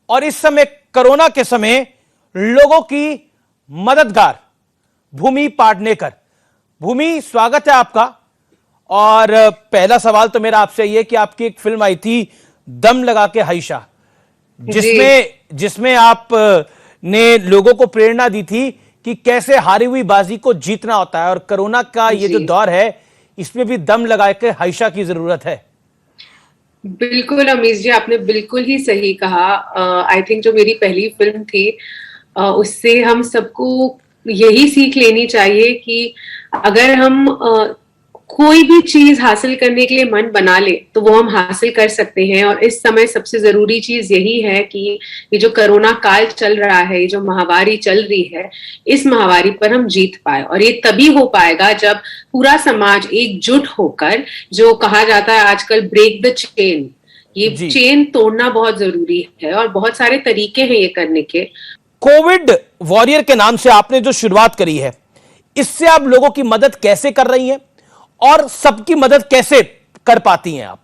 और इस समय कोरोना के समय लोगों की मददगार भूमि पाडनेकर। भूमि, स्वागत है आपका। और पहला सवाल तो मेरा आपसे ये कि आपकी एक फिल्म आई थी दम लगा के हाइशा, जिसमें आप ने लोगों को प्रेरणा दी थी कि कैसे हारी हुई बाजी को जीतना होता है, और कोरोना का ये जो दौर है इसमें भी दम लगा के हाइशा की जरूरत है। बिल्कुल अमीश जी, आपने बिल्कुल ही सही कहा। आई थिंक जो मेरी पहली फिल्म थी उससे हम सबको यही सीख लेनी चाहिए कि अगर हम कोई भी चीज हासिल करने के लिए मन बना ले तो वो हम हासिल कर सकते हैं। और इस समय सबसे जरूरी चीज यही है कि ये जो कोरोना काल चल रहा है, ये जो महामारी चल रही है, इस महामारी पर हम जीत पाए। और ये तभी हो पाएगा जब पूरा समाज एकजुट होकर, जो कहा जाता है आजकल ब्रेक द चेन, ये चेन तोड़ना बहुत जरूरी है। और बहुत सारे तरीके हैं ये करने के। कोविड वॉरियर के नाम से आपने जो शुरुआत करी है, इससे आप लोगों की मदद कैसे कर रही हैं और सबकी मदद कैसे कर पाती हैं आप?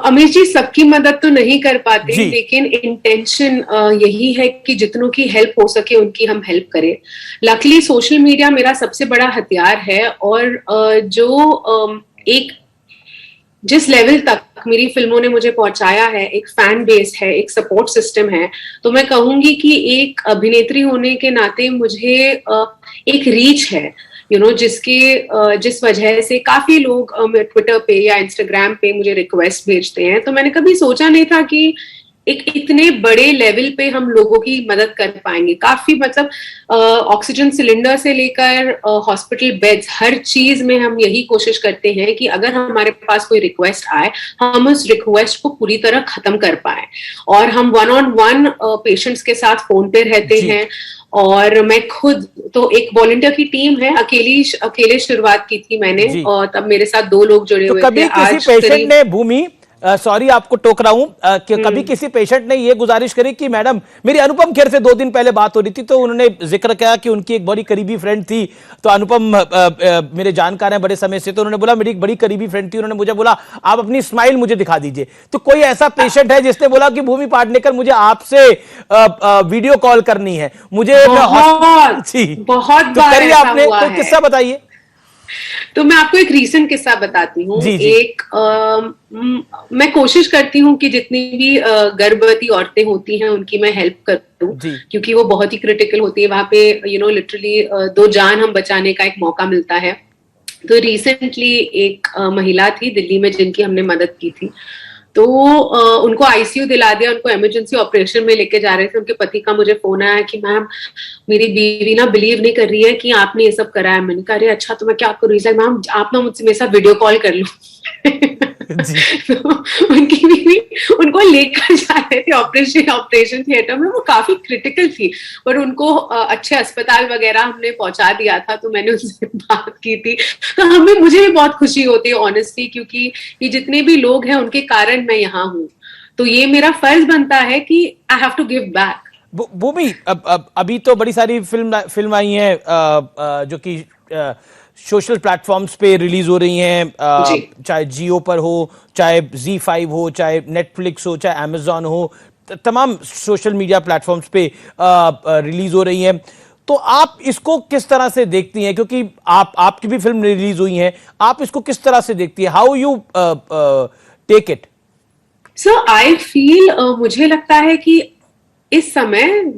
अमीश जी, सबकी मदद तो नहीं कर पाते, लेकिन इंटेंशन यही है कि जितनों की हेल्प हो सके उनकी हम हेल्प करें। लकीली सोशल मीडिया मेरा सबसे बड़ा हथियार है। और जो एक जिस लेवल तक मेरी फिल्मों ने मुझे पहुंचाया है, एक फैन बेस है, एक सपोर्ट सिस्टम है, तो मैं कहूंगी कि एक अभिनेत्री होने के नाते मुझे एक रीच है, जिस वजह से काफी लोग ट्विटर पे या इंस्टाग्राम पे मुझे रिक्वेस्ट भेजते हैं। तो मैंने कभी सोचा नहीं था कि एक इतने बड़े लेवल पे हम लोगों की मदद कर पाएंगे। काफी मतलब ऑक्सीजन सिलेंडर से लेकर हॉस्पिटल बेड्स, हर चीज में हम यही कोशिश करते हैं कि अगर हमारे पास कोई रिक्वेस्ट आए, हम उस रिक्वेस्ट को पूरी तरह खत्म कर पाए। और हम 1-on-1 पेशेंट्स के साथ फोन पे रहते हैं। और मैं खुद तो एक वॉलंटियर की टीम है, अकेले शुरुआत की थी मैंने, और तब मेरे साथ 2 लोग जुड़े हुए थे। कभी किसी पेशेंट ने, भूमि सॉरी आपको टोक रहा हूं, कि कभी किसी पेशेंट ने ये गुजारिश करी कि मैडम, मेरी अनुपम खेर से 2 दिन पहले बात हो रही थी, तो उन्होंने जिक्र किया कि उनकी एक बड़ी करीबी फ्रेंड थी, तो अनुपम मेरे जानकार हैं बड़े समय से, तो उन्होंने बोला मेरी एक बड़ी करीबी फ्रेंड थी, उन्होंने मुझे बोला आप अपनी स्माइल मुझे दिखा दीजिए। तो कोई ऐसा पेशेंट है जिसने बोला कि भूमि पाटनेकर मुझे आपसे वीडियो कॉल करनी है, मुझे बहुत बार आपने कोई किस्सा बताइए। तो मैं आपको एक रीसेंट किस्सा बताती हूँ। मैं कोशिश करती हूँ कि जितनी भी गर्भवती औरतें होती हैं उनकी मैं हेल्प करूँ, क्योंकि वो बहुत ही क्रिटिकल होती है। वहां पे लिटरली 2 जान हम बचाने का एक मौका मिलता है। तो रिसेंटली एक महिला थी दिल्ली में जिनकी हमने मदद की थी। तो उनको आईसीयू दिला दिया, उनको इमरजेंसी ऑपरेशन में लेके जा रहे थे। उनके पति का मुझे फोन आया कि मैम, मेरी बीवी ना बिलीव नहीं कर रही है कि आपने ये सब कराया। मैंने कहा अरे अच्छा, तो मैं क्या करूँ? मैम आप ना मुझसे मेरे साथ वीडियो कॉल कर लो। तो उनकी बीवी उनको लेकर जा रहे थे ऑपरेशन थिएटर में। वो काफी क्रिटिकल थी, पर उनको अच्छे अस्पताल वगैरह हमने पहुंचा दिया था। तो मैंने उनसे बात की थी, तो मुझे भी बहुत खुशी होती है ऑनेस्टली, क्योंकि ये जितने भी लोग हैं उनके कारण मैं यहाँ हूँ। तो ये मेरा फर्ज बनता है कि I have to give back. Bhumi, अभी तो बड़ी सारी फिल्म आई हैं जो कि सोशल प्लेटफॉर्म्स पे रिलीज हो रही हैं, चाहे जियो पर हो, चाहे ZEE5 हो, चाहे नेटफ्लिक्स हो, चाहे अमेजॉन हो, तमाम सोशल मीडिया प्लेटफॉर्म्स पे रिलीज हो रही हैं। तो आप इसको किस तरह से देखती हैं? क्योंकि आपकी भी फिल्म रिलीज हुई है, आप इसको किस तरह से देखती हैं? How you take it? So I feel, मुझे लगता है कि इस समय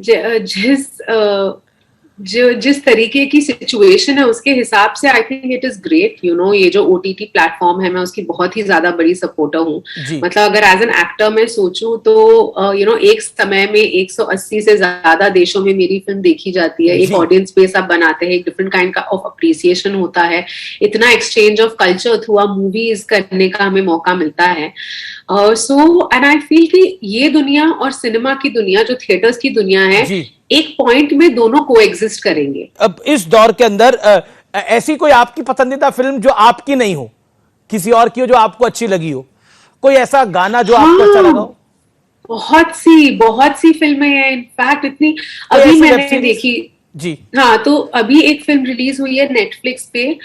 जिस तरीके की सिचुएशन है उसके हिसाब से I think it is great. ये जो OTT प्लेटफॉर्म है, मैं उसकी बहुत ही ज्यादा बड़ी सपोर्टर हूँ। मतलब अगर एज एन एक्टर मैं सोचूं तो एक समय में 180 से ज्यादा देशों में मेरी फिल्म देखी जाती है। एक ऑडियंस बेस आप बनाते हैं, एक डिफरेंट काइंड का ऑफ अप्रिसिएशन होता है, इतना exchange of culture through movies करने का हमें मौका मिलता है। सो एंड आई फील कि ये दुनिया और सिनेमा की दुनिया, जो थिएटर्स की दुनिया है, एक पॉइंट में दोनों को एग्जिस्ट करेंगे। अब इस दौर के अंदर ऐसी कोई आपकी पसंदीदा फिल्म जो आपकी नहीं हो, किसी और की हो जो आपको अच्छी लगी हो? कोई ऐसा गाना जो आपको अच्छा लगा हो? बहुत सी फिल्में हैं, इनफैक्ट इतनी अभी मैंने देखी। जी हाँ, तो अभी एक फिल्म रिलीज हुई है नेटफ्लिक्स पे,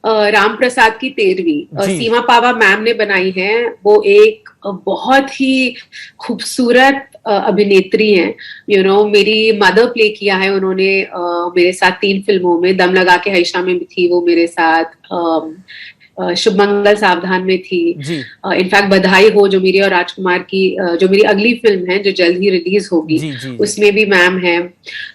राम प्रसाद की 13वीं जी। सीमा पावा मैम ने बनाई है। वो एक बहुत ही खूबसूरत अभिनेत्री हैं। मेरी मदर प्ले किया है उन्होंने मेरे साथ 3 फिल्मों में। दम लगा के हईशा में भी थी वो मेरे साथ, शुभ मंगल सावधान में थी। जी। इनफैक्ट बधाई हो जो मेरी और राजकुमार की जो मेरी अगली फिल्म है जो जल्द ही रिलीज होगी, जी, जी, जी। उसमें भी मैम है।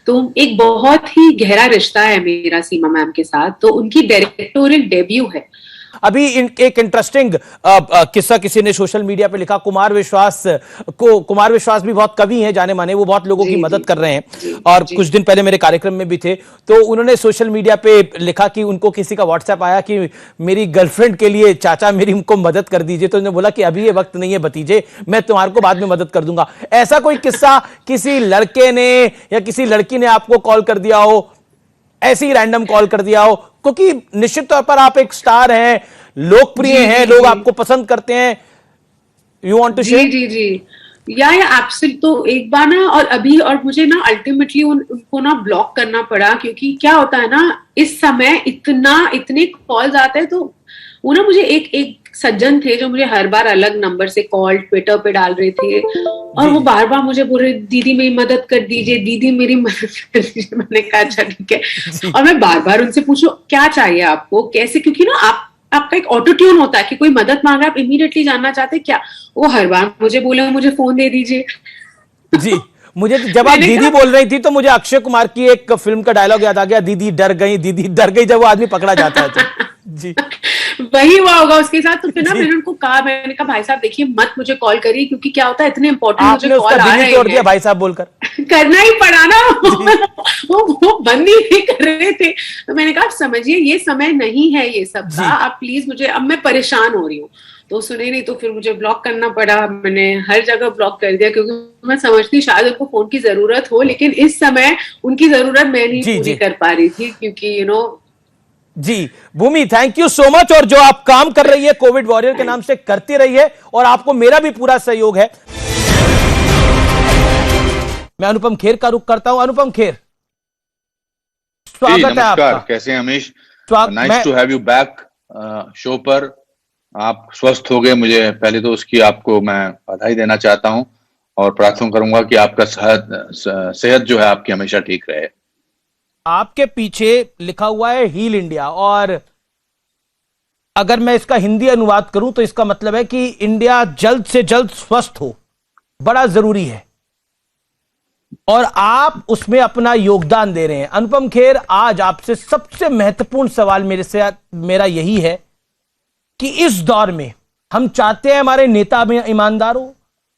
तो एक बहुत ही गहरा रिश्ता है मेरा सीमा मैम के साथ। तो उनकी डायरेक्टोरियल डेब्यू है। अभी एक इंटरेस्टिंग किस्सा किसी ने सोशल मीडिया पे लिखा। कुमार विश्वास भी बहुत कवि हैं जाने माने, वो बहुत लोगों की मदद कर रहे हैं और कुछ दिन पहले मेरे कार्यक्रम में भी थे। तो उन्होंने सोशल मीडिया पे लिखा कि उनको किसी का व्हाट्सएप आया कि मेरी गर्लफ्रेंड के लिए चाचा मेरी उनको मदद कर दीजिए। तो उन्होंने बोला कि अभी ये वक्त नहीं है भतीजे, मैं तुम्हारे को बाद में मदद कर दूंगा। ऐसा कोई किस्सा किसी लड़के ने या किसी लड़की ने आपको कॉल कर दिया हो, ऐसे ही रैंडम कॉल कर दिया हो? क्योंकि निश्चित तौर पर आप एक स्टार हैं, लोकप्रिय हैं, लोग आपको पसंद करते हैं। You want to share? जी जी या एब्सोल्युटली। तो एक बार ना, और अभी और मुझे ना अल्टीमेटली उनको ना ब्लॉक करना पड़ा, क्योंकि क्या होता है ना इस समय इतने कॉल्स आते हैं। तो वो ना मुझे एक सज्जन थे जो मुझे हर बार अलग नंबर से कॉल ट्विटर पे डाल रहे थे और वो बार बार मुझे बोल रहे दीदी मेरी मदद कर दीजिए, दीदी मेरी मदद कर दीजिए। मैंने कहा अच्छा ठीक है। और मैं बार बार उनसे पूछूं क्या चाहिए आपको, कैसे, क्योंकि ना आपका एक ऑटो ट्यून होता है कि कोई मदद मांग रहा है, आप इमीडिएटली जानना चाहते हैं क्या। वो हर बार मुझे बोले मुझे फोन दे दीजिए। जी, मुझे जब आप दीदी बोल रही थी तो मुझे अक्षय कुमार की एक फिल्म का डायलॉग याद आ गया, दीदी डर गई, जब वो आदमी पकड़ा जाता है तो। जी, वही हुआ होगा उसके साथ। तो फिर ना मैंने उनको कहा, मैंने कहा भाई साहब देखिए मत मुझे कॉल करिए, क्योंकि क्या होता है इतने इंपॉर्टेंट मुझे कॉल आ रहे हैं। तोड़ दिया भाई साहब बोलकर। करना ही पड़ा ना। वो बंद ही नहीं कर रहे थे। तो मैंने कहा समझिए ये समय नहीं है ये सब का, आप प्लीज मुझे, अब मैं परेशान हो रही हूँ। तो सुने नहीं तो फिर मुझे ब्लॉक करना पड़ा। मैंने हर जगह ब्लॉक कर दिया, क्योंकि मैं समझती शायद उनको फोन की जरूरत हो, लेकिन इस समय उनकी जरूरत मैं नहीं पूरी कर पा रही थी, क्योंकि जी भूमि, थैंक यू सो मच। और जो आप काम कर रही है कोविड वॉरियर के नाम से करती रही है, और आपको मेरा भी पूरा सहयोग है। मैं अनुपम खेर का रुख करता हूं। अनुपम खेर, स्वागत है आपका। कैसे हैं Amish? Nice to have you back show पर। आप स्वस्थ हो गए, मुझे पहले तो उसकी आपको मैं बधाई देना चाहता हूं और प्रार्थना करूंगा कि आपका सेहत जो है आपकी हमेशा ठीक रहे। आपके पीछे लिखा हुआ है हील इंडिया, और अगर मैं इसका हिंदी अनुवाद करूं तो इसका मतलब है कि इंडिया जल्द से जल्द स्वस्थ हो, बड़ा जरूरी है, और आप उसमें अपना योगदान दे रहे हैं। अनुपम खेर, आज आपसे सबसे महत्वपूर्ण सवाल मेरा यही है कि इस दौर में हम चाहते हैं हमारे नेता में ईमानदार हो,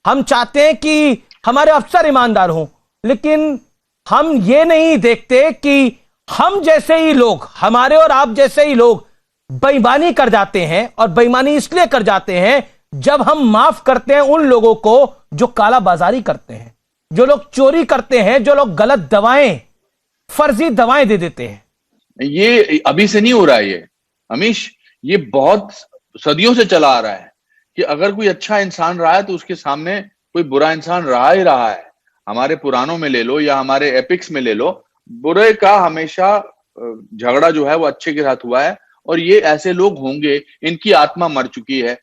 हम चाहते हैं कि हमारे अफसर ईमानदार हो, लेकिन हम ये नहीं देखते कि हम जैसे ही लोग, हमारे और आप जैसे ही लोग बेईमानी कर जाते हैं। और बेईमानी इसलिए कर जाते हैं जब हम माफ करते हैं उन लोगों को जो कालाबाजारी करते हैं, जो लोग चोरी करते हैं, जो लोग गलत दवाएं, फर्जी दवाएं दे देते हैं। ये अभी से नहीं हो रहा है ये अमीश, ये बहुत सदियों से चला आ रहा है कि अगर कोई अच्छा इंसान रहा है तो उसके सामने कोई बुरा इंसान रहा ही रहा है। हमारे पुराणों में ले लो या हमारे एपिक्स में ले लो, बुरे का हमेशा झगड़ा जो है वो अच्छे के साथ हुआ है। और ये ऐसे लोग होंगे, इनकी आत्मा मर चुकी है,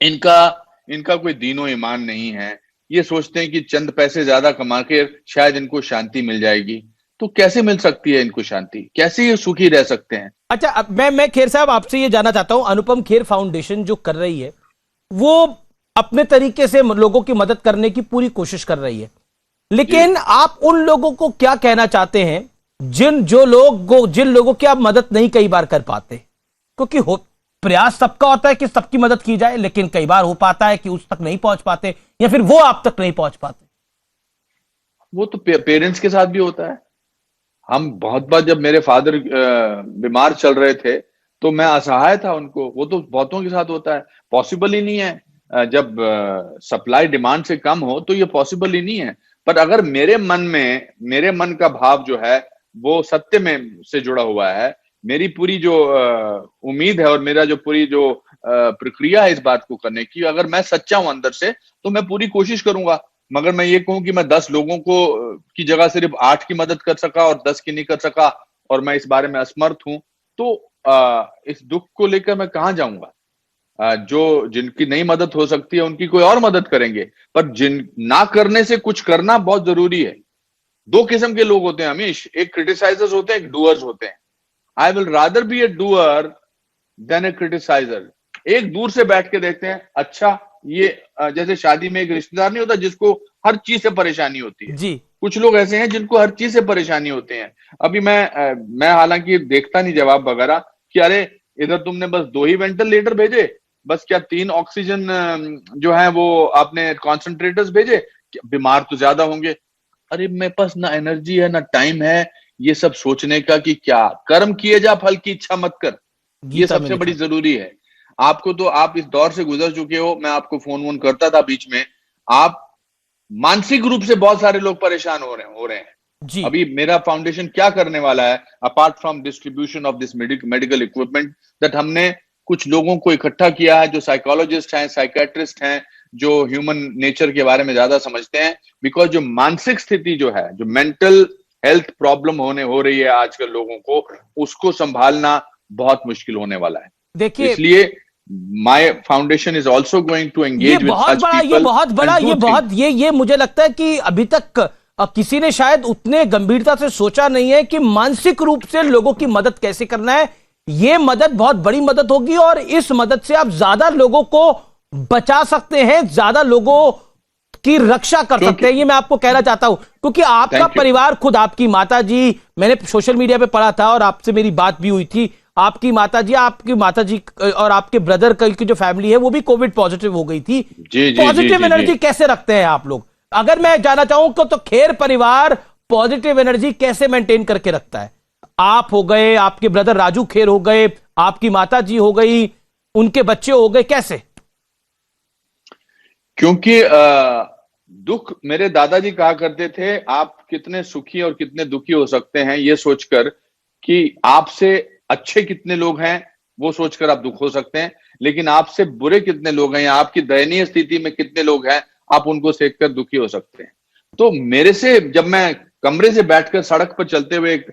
इनका कोई दीनो ईमान नहीं है। ये सोचते हैं कि चंद पैसे ज्यादा कमा के शायद इनको शांति मिल जाएगी। तो कैसे मिल सकती है इनको शांति? कैसे ये सुखी रह सकते हैं? अच्छा, अब मैं खेर साहब आपसे ये जानना चाहता हूं, अनुपम खेर फाउंडेशन जो कर रही है वो अपने तरीके से लोगों की मदद करने की पूरी कोशिश कर रही है, लेकिन आप उन लोगों को क्या कहना चाहते हैं जिन लोगों की आप मदद नहीं कई बार कर पाते? क्योंकि प्रयास सबका होता है कि सबकी मदद की जाए, लेकिन कई बार हो पाता है कि उस तक नहीं पहुंच पाते, या फिर वो आप तक नहीं पहुंच पाते। वो तो पेरेंट्स के साथ भी होता है। हम बहुत बार, जब मेरे फादर बीमार चल रहे थे तो मैं असहाय था उनको, वो तो बहुतों के साथ होता है। पॉसिबल ही नहीं है, जब सप्लाई डिमांड से कम हो तो ये पॉसिबल ही नहीं है। पर अगर मेरे मन का भाव जो है वो सत्य में से जुड़ा हुआ है, मेरी पूरी जो उम्मीद है और मेरा जो पूरी जो प्रक्रिया है इस बात को करने की, अगर मैं सच्चा हूं अंदर से तो मैं पूरी कोशिश करूंगा। मगर मैं ये कहूं कि मैं 10 लोगों को की जगह सिर्फ 8 की मदद कर सका और 10 की नहीं कर सका और मैं इस बारे में असमर्थ हूं, तो इस दुख को लेकर मैं कहाँ जाऊंगा? जो जिनकी नहीं मदद हो सकती है उनकी कोई और मदद करेंगे, पर जिन ना करने से कुछ करना बहुत जरूरी है। दो किस्म के लोग होते हैं हमीश, एक क्रिटिसाइजर्स होते हैं, एक डूअर्स होते हैं। I will rather be a doer than a criticiser. एक दूर से बैठ के देखते हैं, अच्छा ये जैसे शादी में एक रिश्तेदार नहीं होता जिसको हर चीज से परेशानी होती है, जी कुछ लोग ऐसे हैं जिनको हर चीज से परेशानी होते हैं। अभी मैं हालांकि देखता नहीं जवाब वगैरह कि अरे इधर तुमने बस 2 ही वेंटिलेटर भेजे, बस क्या 3 ऑक्सीजन जो है वो आपने कॉन्सेंट्रेटर्स भेजे, बीमार तो ज्यादा होंगे। अरे मेरे पास ना एनर्जी है ना टाइम है ये सब सोचने का कि क्या कर्म किए जा फल की इच्छा मत कर, ये गीता में सबसे बड़ी लिखा। जरूरी है। आपको तो आप इस दौर से गुजर चुके हो, मैं आपको फोन वोन करता था बीच में, आप मानसिक रूप से बहुत सारे लोग परेशान हो रहे हैं। जी अभी मेरा फाउंडेशन क्या करने वाला है, apart from distribution of this medical equipment, that हमने कुछ लोगों को इकट्ठा किया है जो साइकोलॉजिस्ट हैं, साइकेट्रिस्ट हैं, जो ह्यूमन नेचर के बारे में ज्यादा समझते हैं। बिकॉज जो मानसिक स्थिति जो है, जो मेंटल हेल्थ प्रॉब्लम हो रही है आजकल लोगों को, उसको संभालना बहुत मुश्किल होने वाला है। देखिए, इसलिए my foundation is also going to ये एंगेज विद बहुत सच बड़ा, पीपल। ये बहुत बड़ा, ये बहुत ये मुझे लगता है कि अभी तक किसी ने शायद उतने गंभीरता से सोचा नहीं है कि मानसिक रूप से लोगों की मदद कैसे करना है। ये मदद बहुत बड़ी मदद होगी और इस मदद से आप ज्यादा लोगों को बचा सकते हैं, ज्यादा लोगों की रक्षा कर सकते हैं। ये मैं आपको कहना चाहता हूं क्योंकि आपका परिवार, खुद आपकी माताजी, मैंने सोशल मीडिया पे पढ़ा था और आपसे मेरी बात भी हुई थी, आपकी माताजी और आपके ब्रदर की जो फैमिली है वो भी कोविड पॉजिटिव हो गई थी। पॉजिटिव एनर्जी कैसे रखते हैं आप लोग? अगर मैं जानना चाहूं तो खेर परिवार पॉजिटिव एनर्जी कैसे मेंटेन करके रखता है? आप हो गए, आपके ब्रदर राजू खेर हो गए, आपकी माताजी हो गई, उनके बच्चे हो गए, कैसे? क्योंकि दुख, मेरे दादाजी कहा करते थे, आप कितने सुखी और कितने दुखी हो सकते हैं ये सोचकर कि आपसे अच्छे कितने लोग हैं वो सोचकर आप दुख हो सकते हैं, लेकिन आपसे बुरे कितने लोग हैं या आपकी दयनीय स्थिति में कितने लोग हैं आप उनको देखकर दुखी हो सकते हैं। तो मेरे से, जब मैं कमरे से बैठकर सड़क पर चलते हुए एक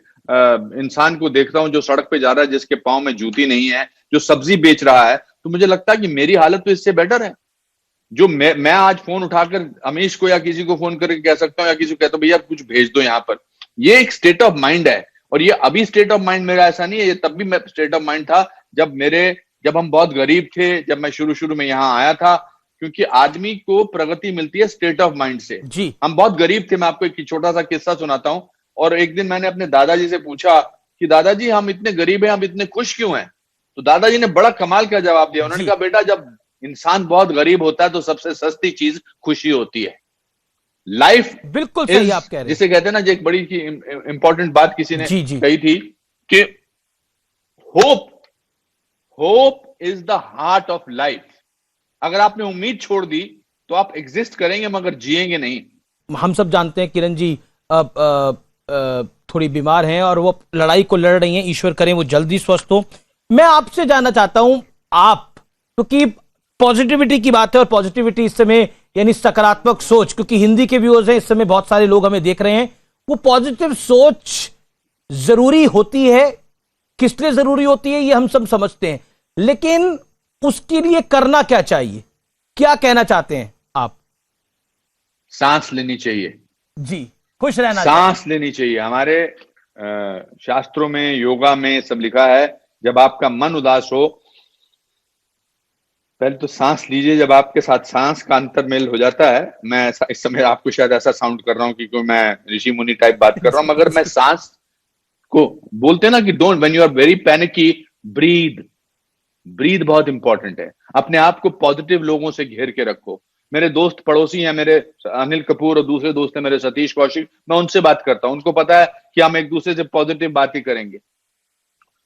इंसान को देखता हूं जो सड़क पे जा रहा है, जिसके पांव में जूती नहीं है, जो सब्जी बेच रहा है, तो मुझे लगता है कि मेरी हालत तो इससे बेटर है। जो मैं आज फोन उठाकर अमीश को या किसी को फोन करके कह सकता हूं या किसी को कहता हूं भैया कुछ भेज दो यहां पर, ये एक स्टेट ऑफ माइंड है। और ये अभी स्टेट ऑफ माइंड मेरा ऐसा नहीं है, ये तब भी मैं स्टेट ऑफ माइंड था जब हम बहुत गरीब थे, जब मैं शुरू में यहां आया था। क्योंकि आदमी को प्रगति मिलती है स्टेट ऑफ माइंड से। जी हम बहुत गरीब थे। मैं आपको एक छोटा सा किस्सा सुनाता हूं। और एक दिन मैंने अपने दादाजी से पूछा कि दादाजी हम इतने गरीब हैं, हम इतने खुश क्यों हैं? तो दादाजी ने बड़ा कमाल का जवाब दिया। उन्होंने कहा बेटा, जब इंसान बहुत गरीब होता है तो सबसे सस्ती चीज खुशी होती है। लाइफ बिल्कुल सही आप कह रहे हैं। जिसे कहते हैं ना, जो एक बड़ी इंपॉर्टेंट बात किसी ने कही थी कि hope is the heart of life. अगर आपने उम्मीद छोड़ दी तो आप एग्जिस्ट करेंगे मगर जिएंगे नहीं। हम सब जानते हैं किरण जी थोड़ी बीमार हैं और वो लड़ाई को लड़ रही हैं, ईश्वर करें वो जल्दी स्वस्थ हो। मैं आपसे जानना चाहता हूं, आप, क्योंकि पॉजिटिविटी की बात है और पॉजिटिविटी इस समय यानी सकारात्मक सोच, क्योंकि हिंदी के व्यूअर्स हैं इस समय, बहुत सारे लोग हमें देख रहे हैं, वो पॉजिटिव सोच जरूरी होती है। किस लिए जरूरी होती है ये हम सब समझते हैं, लेकिन उसके लिए करना क्या चाहिए? क्या कहना चाहते हैं आप? सांस लेनी चाहिए जी, खुश रहना, सांस लेनी चाहिए। हमारे शास्त्रों में, योगा में सब लिखा है, जब आपका मन उदास हो पहले तो सांस लीजिए। जब आपके साथ सांस का अंतरमेल हो जाता है, मैं इस समय आपको शायद ऐसा साउंड कर रहा हूं कि कोई मैं ऋषि मुनि टाइप बात कर रहा हूं, मगर मैं सांस को, बोलते ना कि don't, when you are very panicky, breathe बहुत इंपॉर्टेंट है। अपने आप को पॉजिटिव लोगों से घेर के रखो। मेरे दोस्त पड़ोसी हैं, मेरे अनिल कपूर, और दूसरे दोस्त हैं मेरे सतीश कौशिक, मैं उनसे बात करता हूं। उनको पता है कि हम एक दूसरे से पॉजिटिव बातें करेंगे।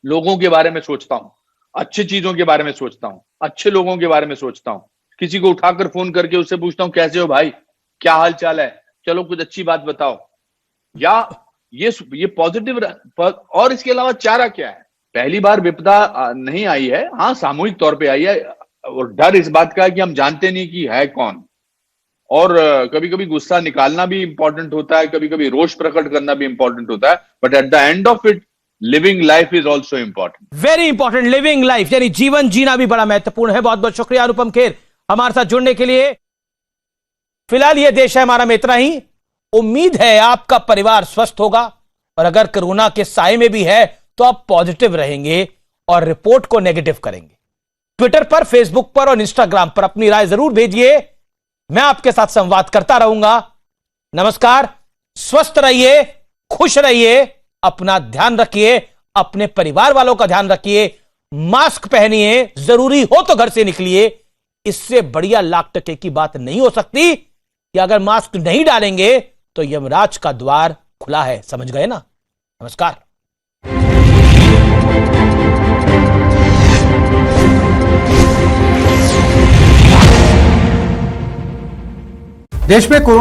लोगों के बारे में सोचता हूं, अच्छी चीजों के बारे में सोचता हूं, अच्छे लोगों के बारे में सोचता हूं। किसी को उठाकर फोन करके उससे पूछता हूं कैसे हो भाई, क्या हाल चाल है, चलो कुछ अच्छी बात बताओ। या ये पॉजिटिव। और इसके अलावा चारा क्या है? पहली बार विपदा नहीं आई है, हाँ सामूहिक तौर पे आई है, और डर इस बात का है कि हम जानते नहीं कि है कौन। और कभी कभी गुस्सा निकालना भी इंपॉर्टेंट होता है, कभी कभी रोष प्रकट करना भी इंपॉर्टेंट होता है, but at the end of it living life is also important. Very important, living life यानी जीवन जीना भी बड़ा महत्वपूर्ण है। बहुत बहुत शुक्रिया अनुपम खेर हमारे साथ जुड़ने के लिए। फिलहाल ये देश है हमारा में इतना ही। उम्मीद है आपका परिवार स्वस्थ होगा और अगर कोरोना के साए में भी है तो आप पॉजिटिव रहेंगे और रिपोर्ट को नेगेटिव करेंगे। ट्विटर पर, फेसबुक पर और इंस्टाग्राम पर अपनी राय जरूर भेजिए। मैं आपके साथ संवाद करता रहूंगा। नमस्कार, स्वस्थ रहिए, खुश रहिए, अपना ध्यान रखिए, अपने परिवार वालों का ध्यान रखिए, मास्क पहनिए, जरूरी हो तो घर से निकलिए। इससे बढ़िया लाख टके की बात नहीं हो सकती कि अगर मास्क नहीं डालेंगे तो यमराज का द्वार खुला है। समझ गए ना? नमस्कार। देश में कोरोना